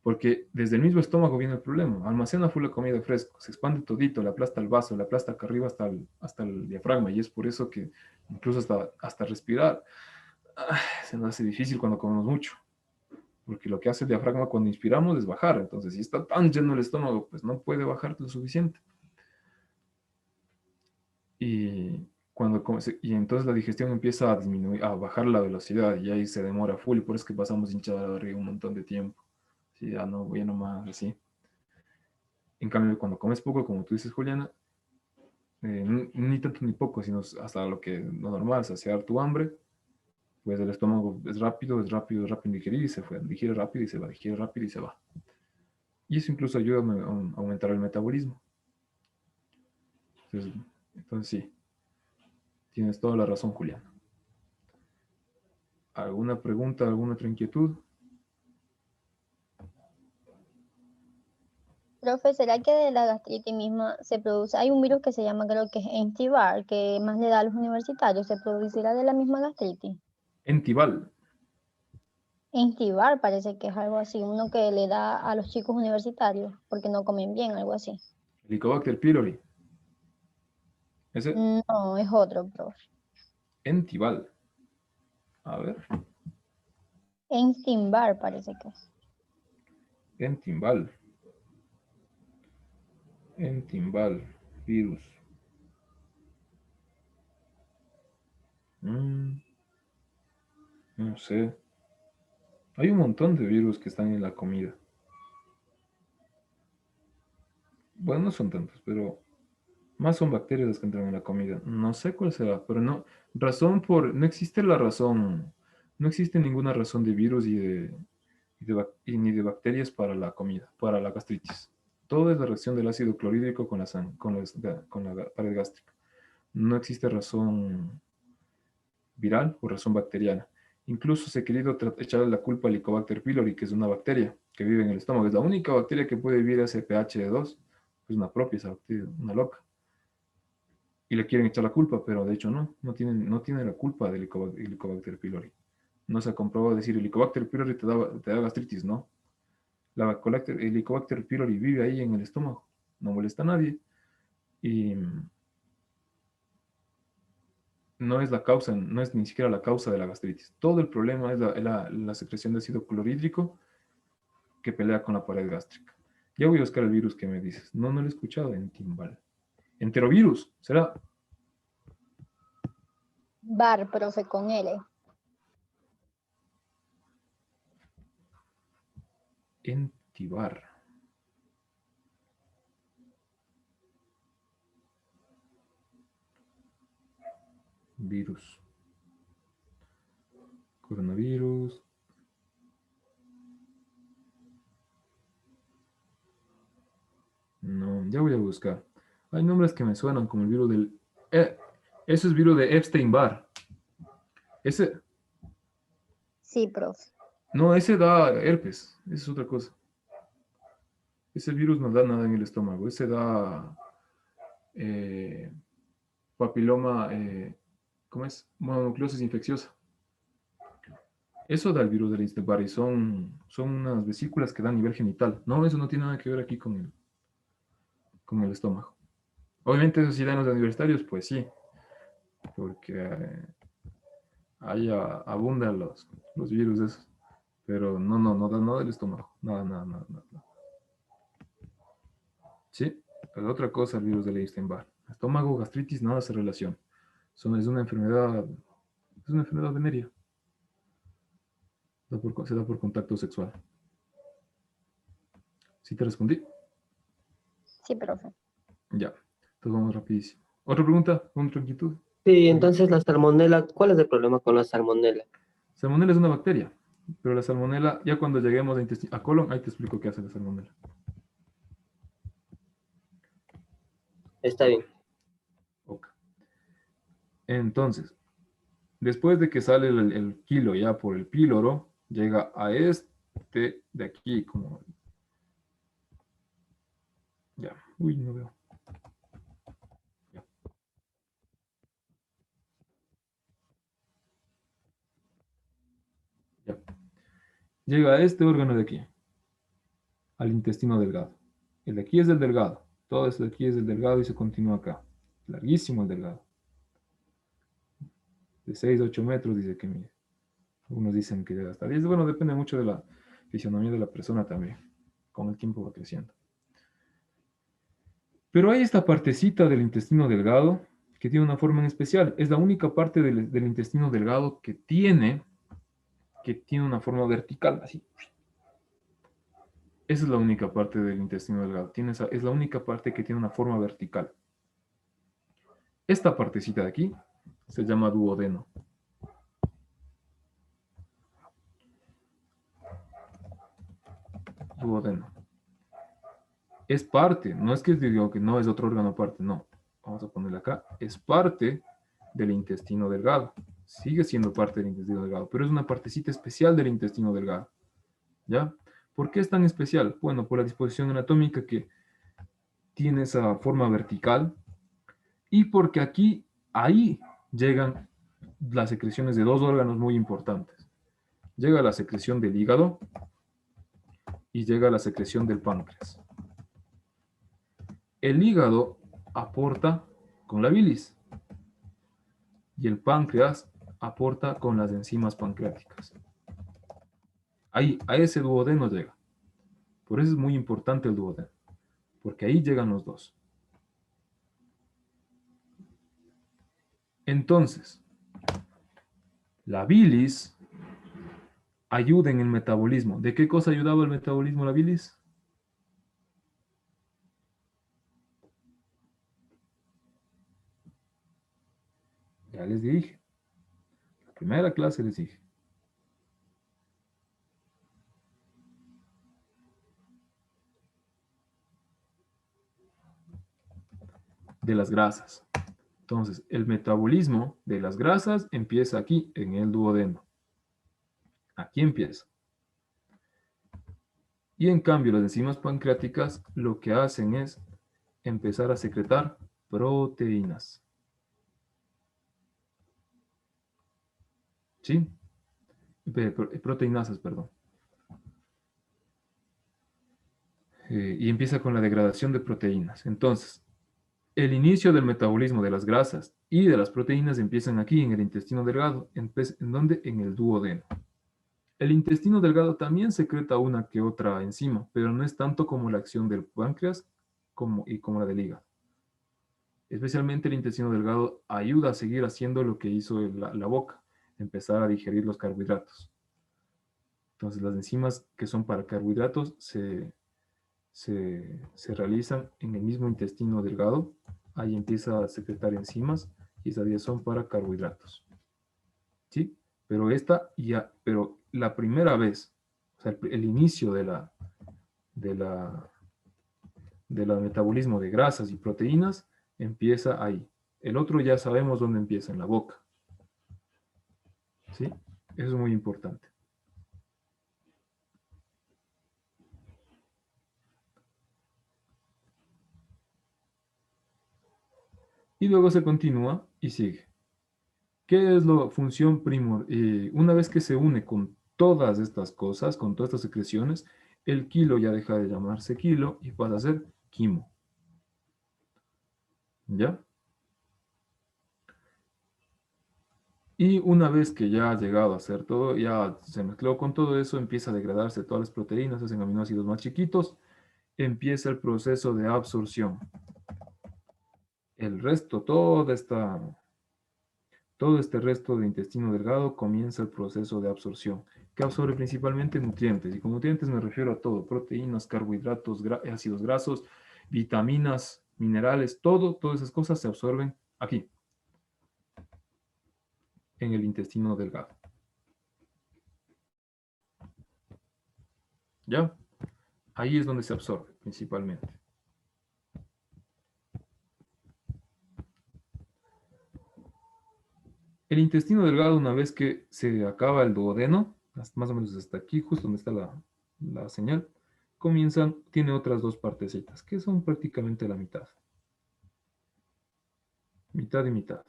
A: Porque desde el mismo estómago viene el problema. Almacena full la comida fresca, se expande todito, le aplasta el vaso, le aplasta acá arriba hasta el diafragma. Y es por eso que incluso hasta respirar se nos hace difícil cuando comemos mucho. Porque lo que hace el diafragma cuando inspiramos es bajar. Entonces, si está tan lleno el estómago, pues no puede bajar lo suficiente. Y y entonces la digestión empieza a disminuir, a bajar la velocidad y ahí se demora full. Y por eso es que pasamos hinchada la barriga un montón de tiempo. Sí, ya no, voy a nomás así. En cambio, cuando comes poco, como tú dices, Juliana, ni tanto ni poco, sino hasta lo normal, saciar tu hambre, pues el estómago es rápido en digerir y se fue. Digiere rápido y se va, digiere rápido y se va. Y eso incluso ayuda a aumentar el metabolismo. Entonces sí, tienes toda la razón, Juliana. ¿Alguna pregunta, alguna otra inquietud?
B: Profe, ¿será que de la gastritis misma se produce? Hay un virus que se llama, creo que es Entibar, que más le da a los universitarios. ¿Se producirá de la misma gastritis?
A: Entival.
B: Entibar parece que es algo así, uno que le da a los chicos universitarios porque no comen bien, algo así.
A: Helicobacter pylori. Ese,
B: No, es otro, profe.
A: Entival. A ver.
B: Entibar parece que es.
A: Entival. Entival. Virus. No sé. Hay un montón de virus que están en la comida. Bueno, no son tantos, pero más son bacterias las que entran en la comida. No sé cuál será, pero no. No existe la razón. No existe ninguna razón de virus ni de bacterias para la comida, para la gastritis. Todo es la reacción del ácido clorhídrico con la pared gástrica. No existe razón viral o razón bacteriana. Incluso se ha querido echarle la culpa al Helicobacter pylori, que es una bacteria que vive en el estómago. Es la única bacteria que puede vivir a ese pH de 2. Es una propia esa bacteria, una loca. Y le quieren echar la culpa, pero de hecho no tiene la culpa del Helicobacter pylori. No se ha comprobado decir el Helicobacter pylori te da gastritis, no. El Helicobacter pylori vive ahí en el estómago, no molesta a nadie y no es la causa, no es ni siquiera la causa de la gastritis. Todo el problema es la secreción de ácido clorhídrico que pelea con la pared gástrica. Ya voy a buscar el virus que me dices. No lo he escuchado en timbal. Enterovirus, ¿será?
B: Bar, profe, con L.
A: Entibar. Virus. Coronavirus. No, ya voy a buscar. Hay nombres que me suenan como el virus del... Ese es virus de Epstein-Barr. Ese...
B: Sí, profe.
A: No, ese da herpes. Esa es otra cosa. Ese virus no da nada en el estómago. Ese da papiloma, ¿cómo es? Mononucleosis infecciosa. Eso da el virus del Epstein-Barr y son unas vesículas que dan a nivel genital. No, eso no tiene nada que ver aquí con el estómago. Obviamente esos sí dan los universitarios, pues sí. Porque ahí abundan los virus esos. Pero no da nada del estómago. Nada. Sí, es otra cosa el virus del Epstein-Barr. Estómago, gastritis, nada se relaciona. Es una enfermedad venérea. Se da por contacto sexual. ¿Sí te respondí?
B: Sí, profe.
A: Ya. Entonces vamos rapidísimo. ¿Otra pregunta? ¿Otra inquietud?
G: Sí, entonces la salmonela, ¿cuál es el problema con la salmonela?
A: Salmonela es una bacteria. Pero la salmonela, ya cuando lleguemos a colon, ahí te explico qué hace la salmonela.
G: Está bien.
A: Ok. Entonces, después de que sale el kilo ya por el píloro, llega a este de aquí, como... Ya, uy, no veo. llega a este órgano de aquí, al intestino delgado. El de aquí es el delgado. Todo esto de aquí es el delgado y se continúa acá. Larguísimo el delgado. De 6 a 8 metros dice que mide. Algunos dicen que llega hasta 10. Bueno, depende mucho de la fisionomía de la persona también. Con el tiempo va creciendo. Pero hay esta partecita del intestino delgado que tiene una forma en especial. Es la única parte del intestino delgado que tiene una forma vertical, así. Esa es la única parte del intestino delgado. Es la única parte que tiene una forma vertical. Esta partecita de aquí se llama duodeno. Duodeno. Es parte, no es que digo que no es otro órgano aparte, no. Vamos a ponerle acá. Es parte del intestino delgado. Sigue siendo parte del intestino delgado, pero es una partecita especial del intestino delgado. ¿Ya? ¿Por qué es tan especial? Bueno, por la disposición anatómica que tiene esa forma vertical y porque ahí llegan las secreciones de dos órganos muy importantes. Llega la secreción del hígado y llega la secreción del páncreas. El hígado aporta con la bilis y el páncreas aporta con las enzimas pancreáticas. Ahí, a ese duodeno llega. Por eso es muy importante el duodeno, porque ahí llegan los dos. Entonces, la bilis ayuda en el metabolismo. ¿De qué cosa ayudaba el metabolismo la bilis? Ya les dije. La primera clase les dije. De las grasas. Entonces, el metabolismo de las grasas empieza aquí, en el duodeno. Aquí empieza. Y en cambio, las enzimas pancreáticas lo que hacen es empezar a secretar proteínas. ¿Sí? Proteinasas, perdón. Y empieza con la degradación de proteínas. Entonces, el inicio del metabolismo de las grasas y de las proteínas empiezan aquí, en el intestino delgado. ¿En dónde? En el duodeno. El intestino delgado también secreta una que otra enzima, pero no es tanto como la acción del páncreas como la del hígado. Especialmente el intestino delgado ayuda a seguir haciendo lo que hizo la boca, empezar a digerir los carbohidratos. Entonces las enzimas que son para carbohidratos se realizan en el mismo intestino delgado. Ahí empieza a secretar enzimas y esas ya son para carbohidratos. ¿Sí? Pero pero la primera vez, o sea, el inicio del metabolismo de grasas y proteínas empieza ahí. El otro ya sabemos dónde empieza, en la boca. ¿Sí? Eso es muy importante. Y luego se continúa y sigue. ¿Qué es la función primordial? Una vez que se une con todas estas cosas, con todas estas secreciones, el kilo ya deja de llamarse kilo y pasa a ser quimo. ¿Ya? Y una vez que ya ha llegado a hacer todo, ya se mezcló con todo eso, empieza a degradarse todas las proteínas, hacen aminoácidos más chiquitos, empieza el proceso de absorción. El resto, todo este resto de intestino delgado comienza el proceso de absorción, que absorbe principalmente nutrientes. Y con nutrientes me refiero a todo: proteínas, carbohidratos, ácidos grasos, vitaminas, minerales, todas esas cosas se absorben aquí, en el intestino delgado. ¿Ya? Ahí es donde se absorbe principalmente. El intestino delgado, una vez que se acaba el duodeno, más o menos hasta aquí, justo donde está la señal, tiene otras dos partecitas, que son prácticamente la mitad. Mitad y mitad.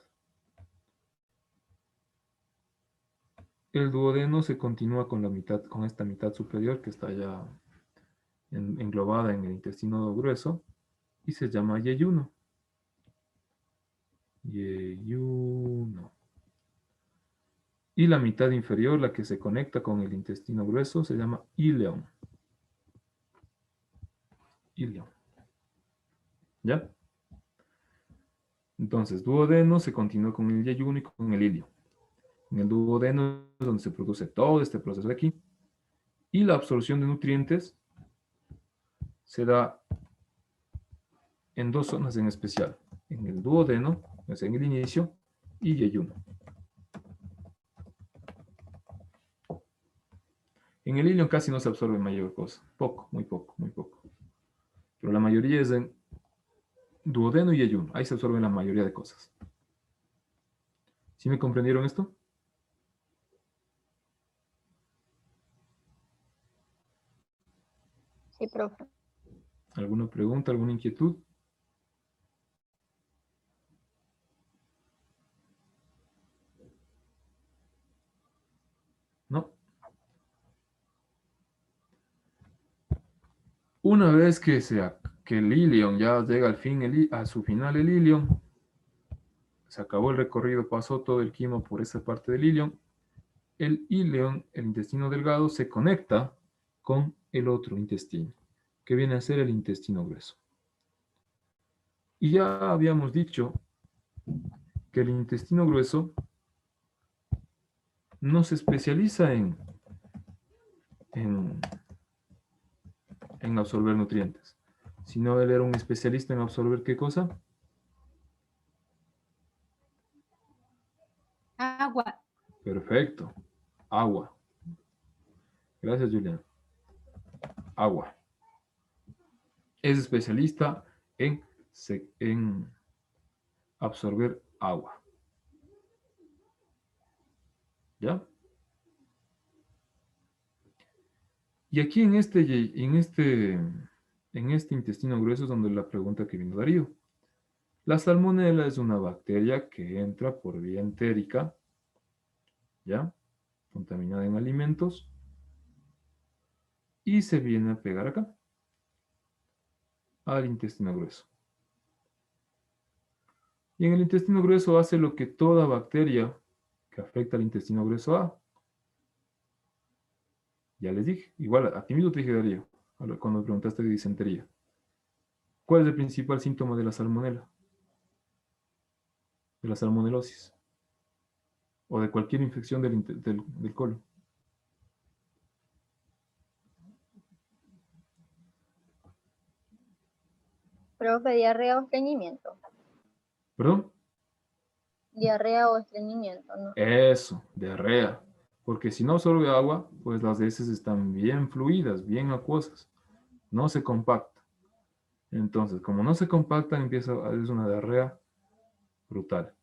A: el duodeno se continúa con la mitad, con esta mitad superior que está ya englobada en el intestino grueso y se llama yeyuno. Yeyuno. Y la mitad inferior, la que se conecta con el intestino grueso, se llama ileón. Ileón. ¿Ya? Entonces, duodeno se continúa con el yeyuno y con el ilio. En el duodeno es donde se produce todo este proceso de aquí. Y la absorción de nutrientes se da en dos zonas en especial. En el duodeno, es en el inicio, y yeyuno. En el ilion casi no se absorbe mayor cosa. Poco, muy poco, muy poco. Pero la mayoría es en duodeno y yeyuno. Ahí se absorben la mayoría de cosas. ¿Sí me comprendieron esto?
B: Sí, profe.
A: ¿Alguna pregunta, alguna inquietud? ¿No? Una vez que el ilion ya llega al fin, a su final el ilion, se acabó el recorrido, pasó todo el quimo por esa parte del ilion, el ilion, el intestino delgado, se conecta con el otro intestino, que viene a ser el intestino grueso. Y ya habíamos dicho que el intestino grueso no se especializa en absorber nutrientes, sino él era un especialista en absorber ¿qué cosa?
C: Agua.
A: Perfecto, agua. Gracias, Julián. Agua. Es especialista en absorber agua. ¿Ya? Y aquí en este intestino grueso es donde la pregunta que vino Darío. La salmonela es una bacteria que entra por vía entérica, ¿ya? Contaminada en alimentos, y se viene a pegar acá, al intestino grueso. Y en el intestino grueso hace lo que toda bacteria que afecta al intestino grueso hace. Ya les dije, igual a ti mismo te dije, Darío, cuando me preguntaste de disentería. ¿Cuál es el principal síntoma de la salmonela? De la salmonelosis. O de cualquier infección del colon.
B: Profe, diarrea o estreñimiento.
A: ¿Perdón?
B: Diarrea o estreñimiento, ¿no?
A: Eso, diarrea. Porque si no absorbe agua, pues las heces están bien fluidas, bien acuosas. No se compacta. Entonces, como no se compactan, es una diarrea brutal.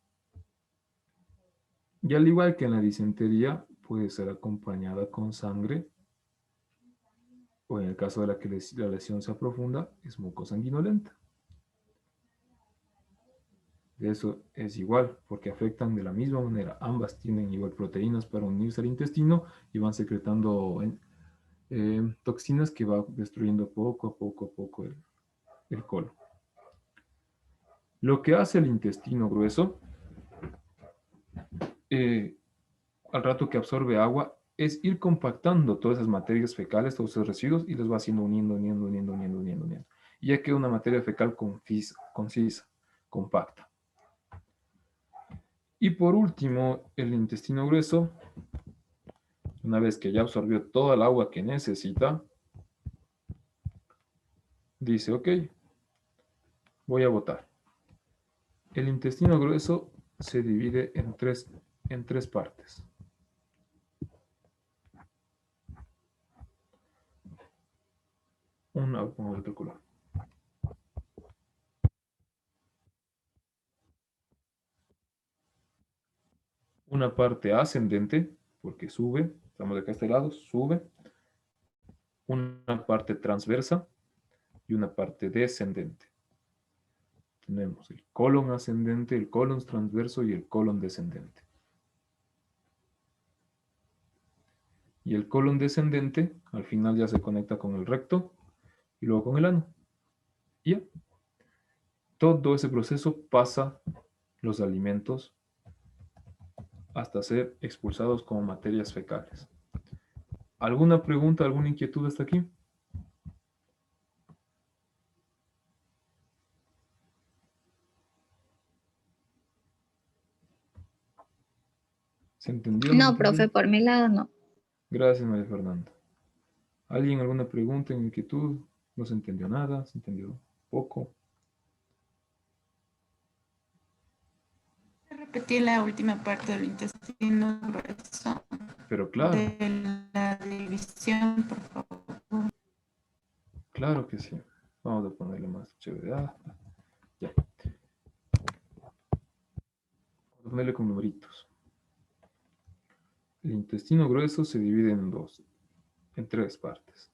A: Y al igual que en la disentería, puede ser acompañada con sangre, o en el caso de que la lesión sea profunda, es mucosanguinolenta. Eso es igual, porque afectan de la misma manera. Ambas tienen igual proteínas para unirse al intestino y van secretando toxinas que va destruyendo poco a poco el colon. Lo que hace el intestino grueso, al rato que absorbe agua, es ir compactando todas esas materias fecales, todos esos residuos, y los va haciendo uniendo. Y ya queda una materia fecal concisa, compacta. Y por último, el intestino grueso, una vez que ya absorbió toda el agua que necesita, dice, ok, voy a botar. El intestino grueso se divide en tres partes. Vamos a otro color. Una parte ascendente, porque sube, estamos de acá a este lado, sube. Una parte transversa y una parte descendente. Tenemos el colon ascendente, el colon transverso y el colon descendente. Y el colon descendente al final ya se conecta con el recto y luego con el ano. Y ya. Todo ese proceso pasa los alimentos hasta ser expulsados como materias fecales. ¿Alguna pregunta, alguna inquietud hasta aquí? ¿Se entendió?
C: No,
A: ¿Se entendió?
C: profe, por mi lado no.
A: Gracias, María Fernanda. ¿Alguien alguna pregunta, inquietud? ¿No se entendió nada? ¿Se entendió poco?
E: Repetir la última parte del intestino grueso
A: Pero claro,
E: de la división, por favor.
A: claro que sí. Vamos a ponerle más chévere. Ya. Vamos a ponerle con numeritos. El intestino grueso se divide en tres partes.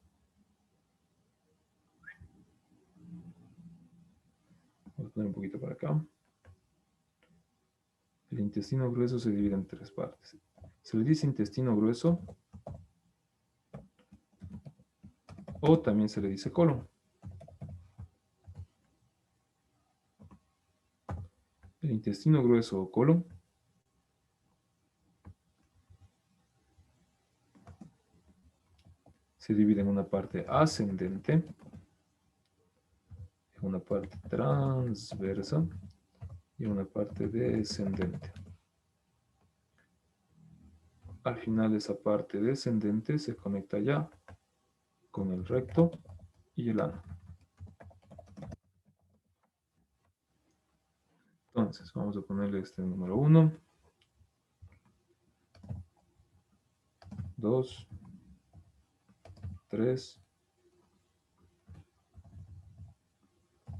A: Vamos a poner un poquito para acá. El intestino grueso se divide en tres partes. Se le dice intestino grueso o también se le dice colon. El intestino grueso o colon se divide en una parte ascendente, en una parte transversa y una parte descendente. Al final de esa parte descendente se conecta ya con el recto y el ano. Entonces, vamos a ponerle este número 1, 2, 3,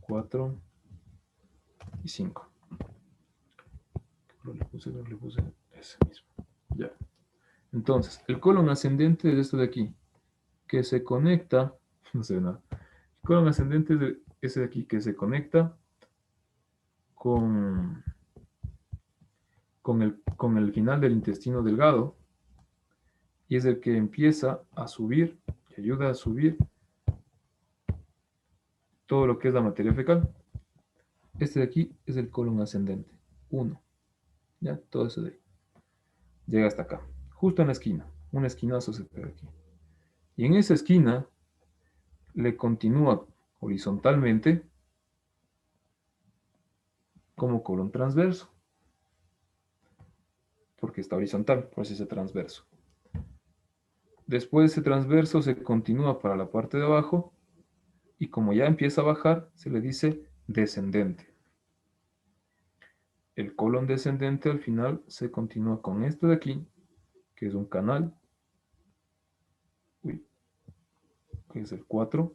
A: 4 y 5. Le puse ese mismo. Ya. Entonces, el colon ascendente es esto de aquí, que se conecta, no sé nada. El colon ascendente es ese de aquí, que se conecta con el final del intestino delgado y es el que empieza a subir, que ayuda a subir todo lo que es la materia fecal. Este de aquí es el colon ascendente, 1. Ya, todo eso de ahí. Llega hasta acá, justo en la esquina, un esquinazo se pega aquí. Y en esa esquina le continúa horizontalmente como colon transverso, porque está horizontal, por eso es transverso. Después ese transverso se continúa para la parte de abajo y como ya empieza a bajar, se le dice descendente. El colon descendente al final se continúa con esto de aquí, que es un canal, que es el 4,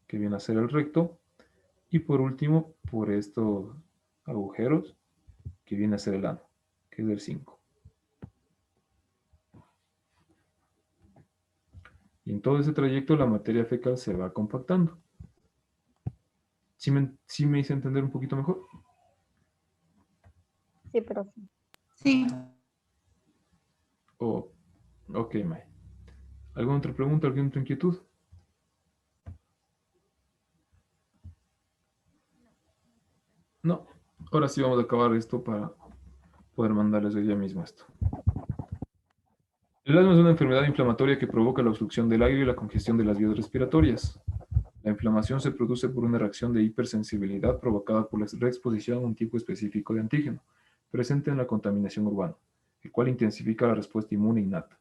A: que viene a ser el recto, y por último, por estos agujeros, que viene a ser el ano, que es el 5. Y en todo ese trayecto la materia fecal se va compactando. ¿Sí me hice entender un poquito mejor?
B: Sí, profe.
E: Sí.
A: Oh, ok, May. ¿Alguna otra pregunta, alguna otra inquietud? No. Ahora sí vamos a acabar esto para poder mandarles hoy día mismo esto. El asma es una enfermedad inflamatoria que provoca la obstrucción del aire y la congestión de las vías respiratorias. La inflamación se produce por una reacción de hipersensibilidad provocada por la reexposición a un tipo específico de antígeno presente en la contaminación urbana, el cual intensifica la respuesta inmune innata.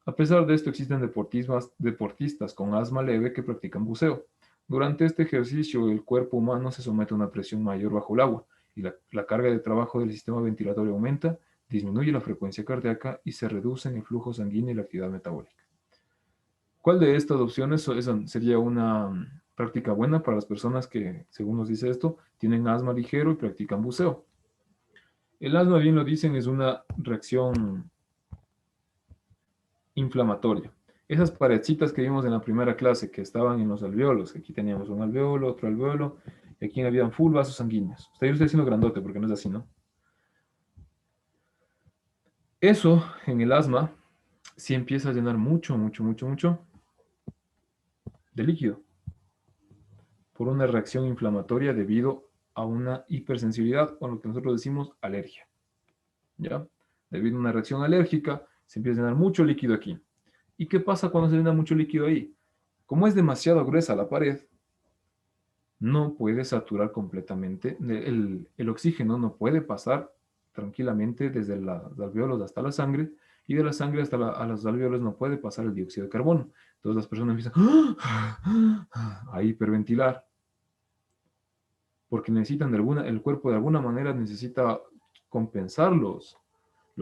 A: A pesar de esto, existen deportistas con asma leve que practican buceo. Durante este ejercicio, el cuerpo humano se somete a una presión mayor bajo el agua y la carga de trabajo del sistema ventilatorio aumenta, disminuye la frecuencia cardíaca y se reduce el flujo sanguíneo y la actividad metabólica. ¿Cuál de estas opciones sería una práctica buena para las personas que, según nos dice esto, tienen asma ligero y practican buceo? El asma, bien lo dicen, es una reacción inflamatoria. Esas paredcitas que vimos en la primera clase que estaban en los alveolos, aquí teníamos un alveolo, otro alveolo, y aquí habían full vasos sanguíneos. Yo estoy haciendo grandote porque no es así, ¿no? Eso, en el asma, si empieza a llenar mucho de líquido por una reacción inflamatoria debido a una hipersensibilidad o lo que nosotros decimos alergia. ¿Ya? Debido a una reacción alérgica, se empieza a llenar mucho líquido aquí. ¿Y qué pasa cuando se llena mucho líquido ahí? Como es demasiado gruesa la pared, no puede saturar completamente, el oxígeno no puede pasar tranquilamente desde los alvéolos hasta la sangre, y de la sangre hasta a los alvéolos no puede pasar el dióxido de carbono. Entonces las personas empiezan a hiperventilar, porque necesitan el cuerpo de alguna manera necesita compensar los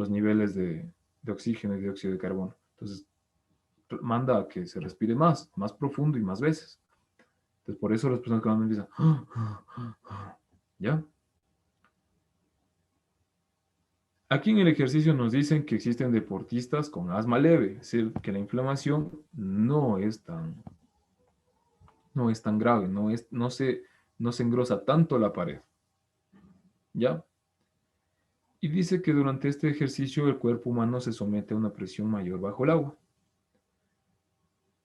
A: niveles de oxígeno y dióxido de carbono. Entonces manda a que se respire más profundo y más veces. Entonces por eso las personas que van empiezan, ¿ya? Aquí en el ejercicio nos dicen que existen deportistas con asma leve, es decir, que la inflamación no es tan grave, no se engrosa tanto la pared, ¿ya? Y dice que durante este ejercicio el cuerpo humano se somete a una presión mayor bajo el agua.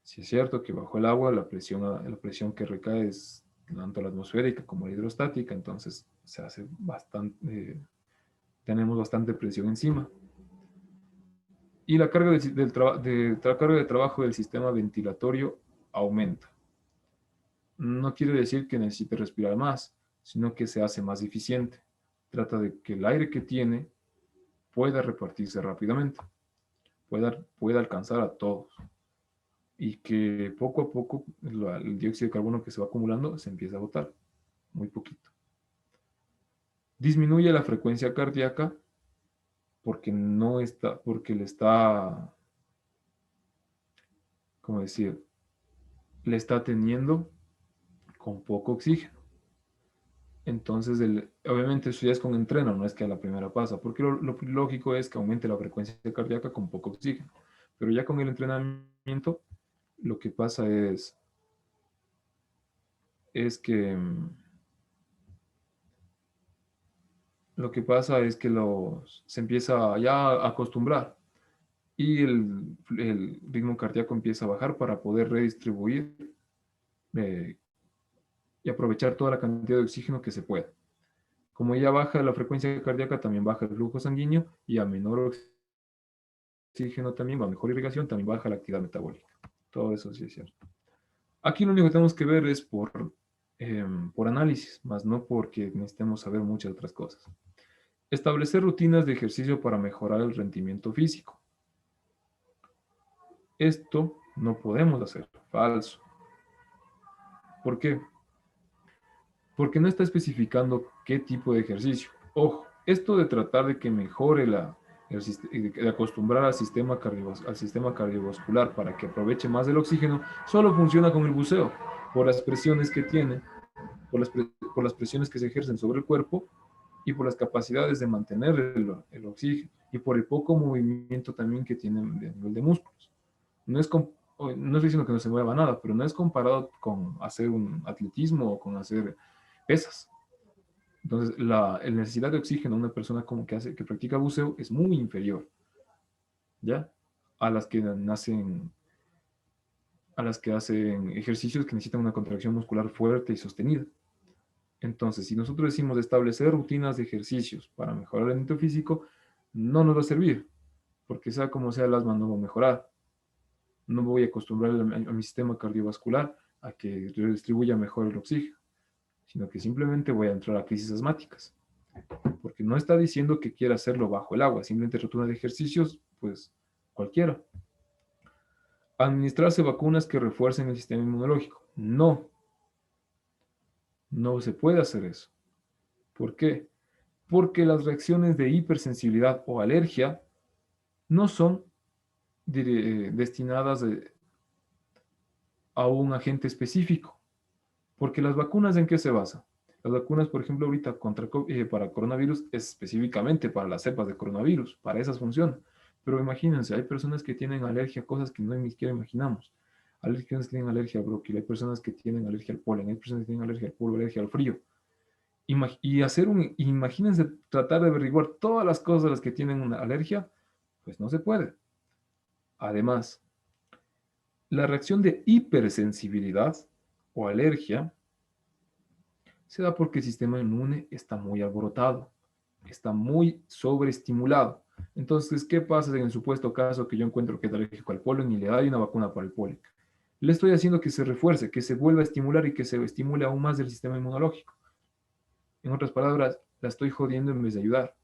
A: Si es cierto que bajo el agua la presión que recae es tanto la atmosférica como la hidrostática, entonces se hace bastante, tenemos bastante presión encima. Y la carga la carga de trabajo del sistema ventilatorio aumenta. No quiere decir que necesite respirar más, sino que se hace más eficiente. Trata de que el aire que tiene pueda repartirse rápidamente, pueda alcanzar a todos. Y que poco a poco el dióxido de carbono que se va acumulando se empieza a botar, muy poquito. Disminuye la frecuencia cardíaca porque le está, ¿cómo decir? Le está teniendo con poco oxígeno. Entonces, obviamente eso ya es con entreno, no es que a la primera pasa, porque lo lógico es que aumente la frecuencia cardíaca con poco oxígeno. Pero ya con el entrenamiento, lo que pasa es que se empieza ya a acostumbrar y el ritmo cardíaco empieza a bajar para poder redistribuir y aprovechar toda la cantidad de oxígeno que se pueda. Como ya baja la frecuencia cardíaca, también baja el flujo sanguíneo y a menor oxígeno también, a mejor irrigación, también baja la actividad metabólica. Todo eso sí es cierto. Aquí lo único que tenemos que ver es por análisis, más no porque necesitemos saber muchas otras cosas. Establecer rutinas de ejercicio para mejorar el rendimiento físico. Esto no podemos hacer, falso. ¿Por qué? Porque no está especificando qué tipo de ejercicio. Ojo, esto de tratar de que mejore de acostumbrar al sistema cardiovascular para que aproveche más del oxígeno, solo funciona con el buceo, por las presiones que tiene, por las presiones que se ejercen sobre el cuerpo y por las capacidades de mantener el oxígeno y por el poco movimiento también que tiene a nivel de músculos. No estoy diciendo que no se mueva nada, pero no es comparado con hacer un atletismo o con hacer pesas. Entonces, la necesidad de oxígeno de una persona que practica buceo es muy inferior, ¿ya? A las que hacen ejercicios que necesitan una contracción muscular fuerte y sostenida. Entonces, si nosotros decimos establecer rutinas de ejercicios para mejorar el rendimiento físico, no nos va a servir, porque sea como sea, el asma no va a mejorar. No voy a acostumbrar a mi sistema cardiovascular a que redistribuya mejor el oxígeno, sino que simplemente voy a entrar a crisis asmáticas. Porque no está diciendo que quiera hacerlo bajo el agua, simplemente rutina de ejercicios, pues cualquiera. Administrarse vacunas que refuercen el sistema inmunológico. No se puede hacer eso. ¿Por qué? Porque las reacciones de hipersensibilidad o alergia no son destinadas a un agente específico. Porque las vacunas, ¿en qué se basan? Las vacunas, por ejemplo, ahorita para coronavirus, es específicamente para las cepas de coronavirus, para esas funcionan. Pero imagínense, hay personas que tienen alergia a cosas que no ni siquiera imaginamos. Hay personas que tienen alergia al bróquili, hay personas que tienen alergia al polen, hay personas que tienen alergia al polvo, alergia al frío. Imagínense tratar de averiguar todas las cosas a las que tienen una alergia, pues no se puede. Además, la reacción de hipersensibilidad o alergia se da porque el sistema inmune está muy alborotado, está muy sobreestimulado. Entonces, ¿qué pasa en el supuesto caso que yo encuentro que es alérgico al polen y le doy una vacuna para el polen? Le estoy haciendo que se refuerce, que se vuelva a estimular y que se estimule aún más el sistema inmunológico. En otras palabras, la estoy jodiendo en vez de ayudar,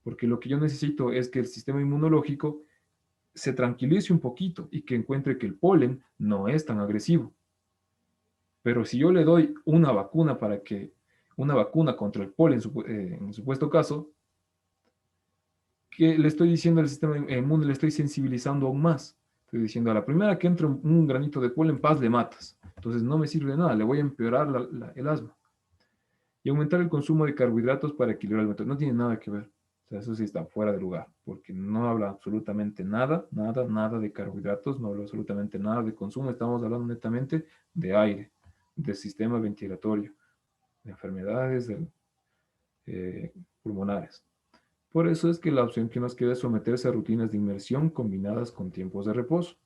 A: porque lo que yo necesito es que el sistema inmunológico se tranquilice un poquito y que encuentre que el polen no es tan agresivo. Pero si yo le doy una vacuna contra el polen, en supuesto caso, que le estoy diciendo al sistema inmune, le estoy sensibilizando aún más. Estoy diciendo, a la primera que entre un granito de polen, paz, le matas. Entonces no me sirve de nada, le voy a empeorar el asma. Y aumentar el consumo de carbohidratos para equilibrar el metabolismo. No tiene nada que ver. O sea, eso sí está fuera de lugar, porque no habla absolutamente nada de carbohidratos, no habla absolutamente nada de consumo. Estamos hablando netamente de aire, del sistema ventilatorio, de enfermedades pulmonares. Por eso es que la opción que nos queda es someterse a rutinas de inmersión combinadas con tiempos de reposo.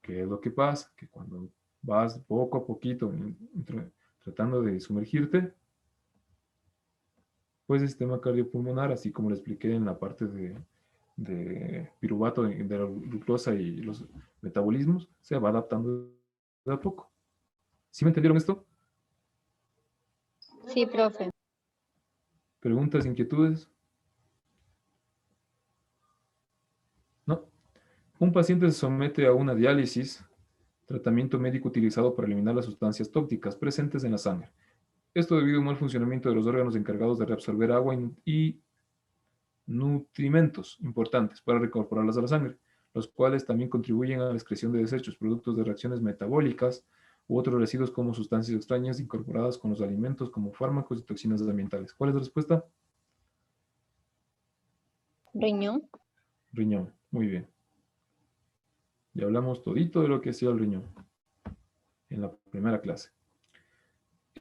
A: ¿Qué es lo que pasa? Que cuando vas poco a poquito tratando de sumergirte, pues el sistema cardiopulmonar, así como le expliqué en la parte de piruvato, de la glucosa y los metabolismos, se va adaptando de a poco. ¿Sí me entendieron esto?
B: Sí, profe.
A: ¿Preguntas, inquietudes? ¿No? Un paciente se somete a una diálisis, tratamiento médico utilizado para eliminar las sustancias tóxicas presentes en la sangre. Esto debido a un mal funcionamiento de los órganos encargados de reabsorber agua y nutrimentos importantes para reincorporarlas a la sangre, los cuales también contribuyen a la excreción de desechos, productos de reacciones metabólicas u otros residuos como sustancias extrañas incorporadas con los alimentos como fármacos y toxinas ambientales. ¿Cuál es la respuesta?
B: Riñón.
A: Riñón. Muy bien. Ya hablamos todito de lo que hacía el riñón en la primera clase.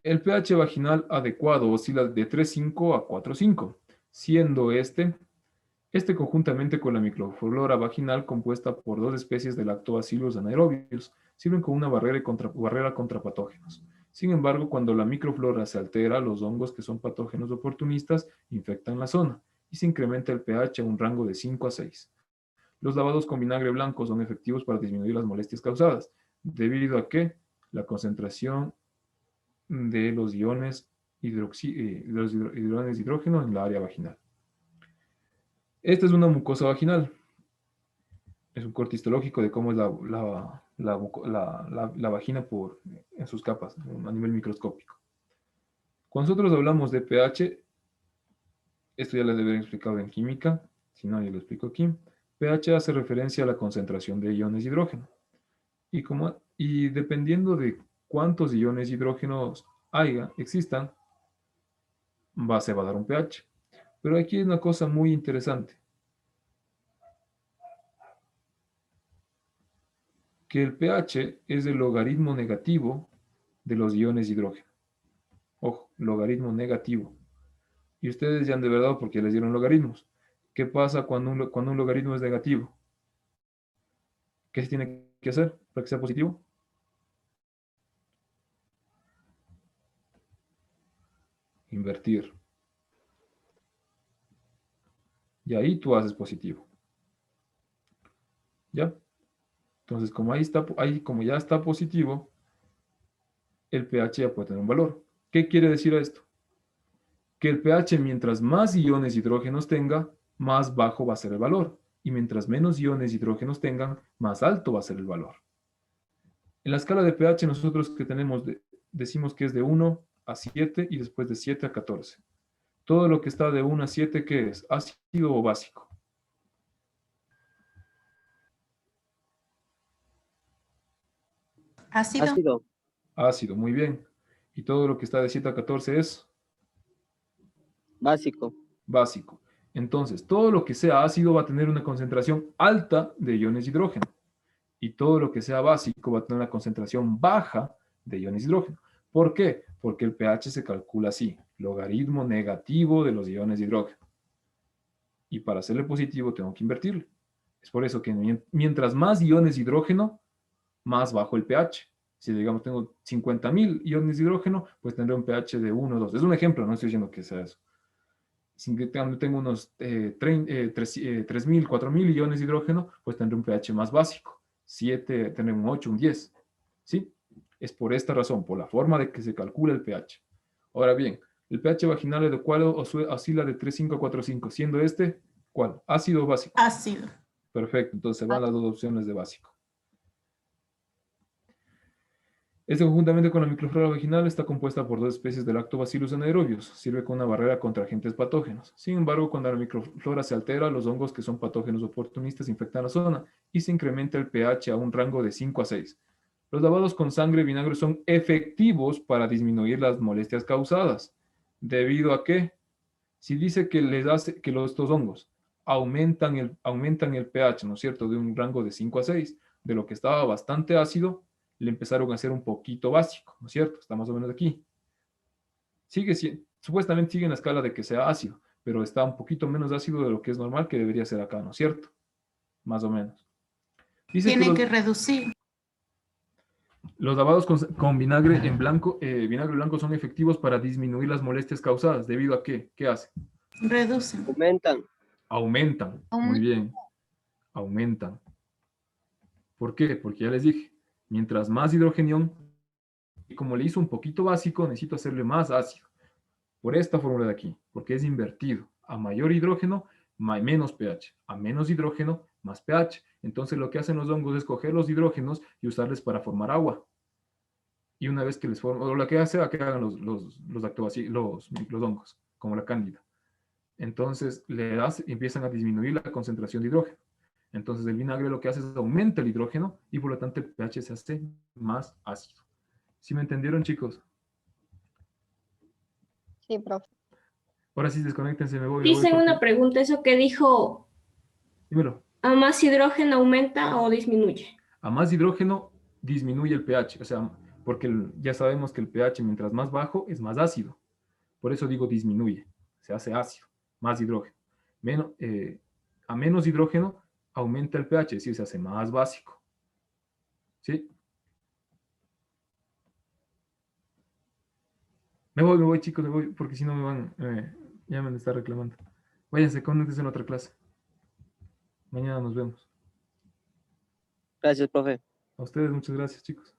A: El pH vaginal adecuado oscila de 3,5 a 4,5, siendo este conjuntamente con la microflora vaginal compuesta por dos especies de lactobacilos anaerobios, sirven como una barrera contra patógenos. Sin embargo, cuando la microflora se altera, los hongos que son patógenos oportunistas infectan la zona y se incrementa el pH a un rango de 5 a 6. Los lavados con vinagre blanco son efectivos para disminuir las molestias causadas, debido a que la concentración de los iones hidrógeno en la área vaginal. Esta es una mucosa vaginal. Es un corte histológico de cómo es la vagina en sus capas, a nivel microscópico. Cuando nosotros hablamos de pH, esto ya les debería haber explicado en química, si no, yo lo explico aquí. pH hace referencia a la concentración de iones de hidrógeno. Y dependiendo de cuántos iones hidrógenos existan, se va a dar un pH. Pero aquí hay una cosa muy interesante. Que el pH es el logaritmo negativo de los iones de hidrógeno. Ojo, logaritmo negativo. Y ustedes ya han de verdad porque les dieron logaritmos. ¿Qué pasa cuando un logaritmo es negativo? ¿Qué se tiene que hacer para que sea positivo? Invertir. Y ahí tú haces positivo. ¿Ya? Entonces, como ya está positivo, el pH ya puede tener un valor. ¿Qué quiere decir esto? Que el pH, mientras más iones hidrógenos tenga, más bajo va a ser el valor. Y mientras menos iones hidrógenos tengan, más alto va a ser el valor. En la escala de pH nosotros que tenemos, decimos que es de 1 a 7 y después de 7 a 14. Todo lo que está de 1 a 7, ¿qué es? ¿Ácido o básico?
E: Ácido.
G: Ácido.
A: Ácido, muy bien. Y todo lo que está de 7 a 14 es
G: Básico.
A: básico. Entonces, todo lo que sea ácido va a tener una concentración alta de iones de hidrógeno. Y todo lo que sea básico va a tener una concentración baja de iones de hidrógeno. ¿Por qué? Porque el pH se calcula así, logaritmo negativo de los iones de hidrógeno. Y para hacerle positivo tengo que invertirle. Es por eso que mientras más iones de hidrógeno, más bajo el pH. Si digamos tengo 50.000 iones de hidrógeno, pues tendré un pH de 1 o 2. Es un ejemplo, no estoy diciendo que sea eso. Si tengo unos 3.000, 4.000 iones de hidrógeno, pues tendré un pH más básico. 7, tendré un 8, un 10. ¿Sí? Es por esta razón, por la forma de que se calcula el pH. Ahora bien, el pH vaginal adecuado oscila de 3,5 a 4,5, siendo este, ¿cuál? ¿Ácido o básico?
E: Ácido.
A: Perfecto, entonces van las dos opciones de básico. Este conjuntamente con la microflora vaginal está compuesta por 2 especies de Lactobacillus anaerobios. Sirve como una barrera contra agentes patógenos. Sin embargo, cuando la microflora se altera, los hongos que son patógenos oportunistas infectan la zona y se incrementa el pH a un rango de 5 a 6. Los lavados con sangre y vinagre son efectivos para disminuir las molestias causadas. ¿Debido a qué? Si dice que estos hongos aumentan el pH, ¿no es cierto?, de un rango de 5 a 6, de lo que estaba bastante ácido, le empezaron a hacer un poquito básico, ¿no es cierto? Está más o menos aquí. Supuestamente sigue en la escala de que sea ácido, pero está un poquito menos ácido de lo que es normal que debería ser acá, ¿no es cierto? Más o menos. Dice
E: Tiene que reducir.
A: Los lavados con vinagre en blanco, vinagre blanco son efectivos para disminuir las molestias causadas. ¿Debido a qué? ¿Qué hacen?
E: Reducen.
A: Aumentan. Muy bien. Aumentan. ¿Por qué? Porque ya les dije, mientras más hidrogenión, y como le hizo un poquito básico, necesito hacerle más ácido. Por esta fórmula de aquí, porque es invertido. A mayor hidrógeno, menos pH. A menos hidrógeno, más pH. Entonces lo que hacen los hongos es coger los hidrógenos y usarles para formar agua. Y una vez que les forman, o lo que hace, que hagan los hongos, como la cándida. Entonces empiezan a disminuir la concentración de hidrógeno. Entonces el vinagre lo que hace es aumenta el hidrógeno y por lo tanto el pH se hace más ácido. ¿Sí me entendieron, chicos?
B: Sí, profe.
A: Ahora sí, desconéctense, me voy.
H: Dicen una pregunta, eso que dijo,
A: Dímelo.
H: ¿a más hidrógeno aumenta o disminuye?
A: A más hidrógeno disminuye el pH, o sea, porque ya sabemos que el pH mientras más bajo es más ácido. Por eso digo disminuye, se hace ácido, más hidrógeno. A menos hidrógeno aumenta el pH, es decir, se hace más básico. ¿Sí? Me voy, chicos, me voy, porque si no me van, ya me van a estar reclamando. Váyanse, conéctense en otra clase. Mañana nos vemos.
G: Gracias, profe.
A: A ustedes, muchas gracias, chicos.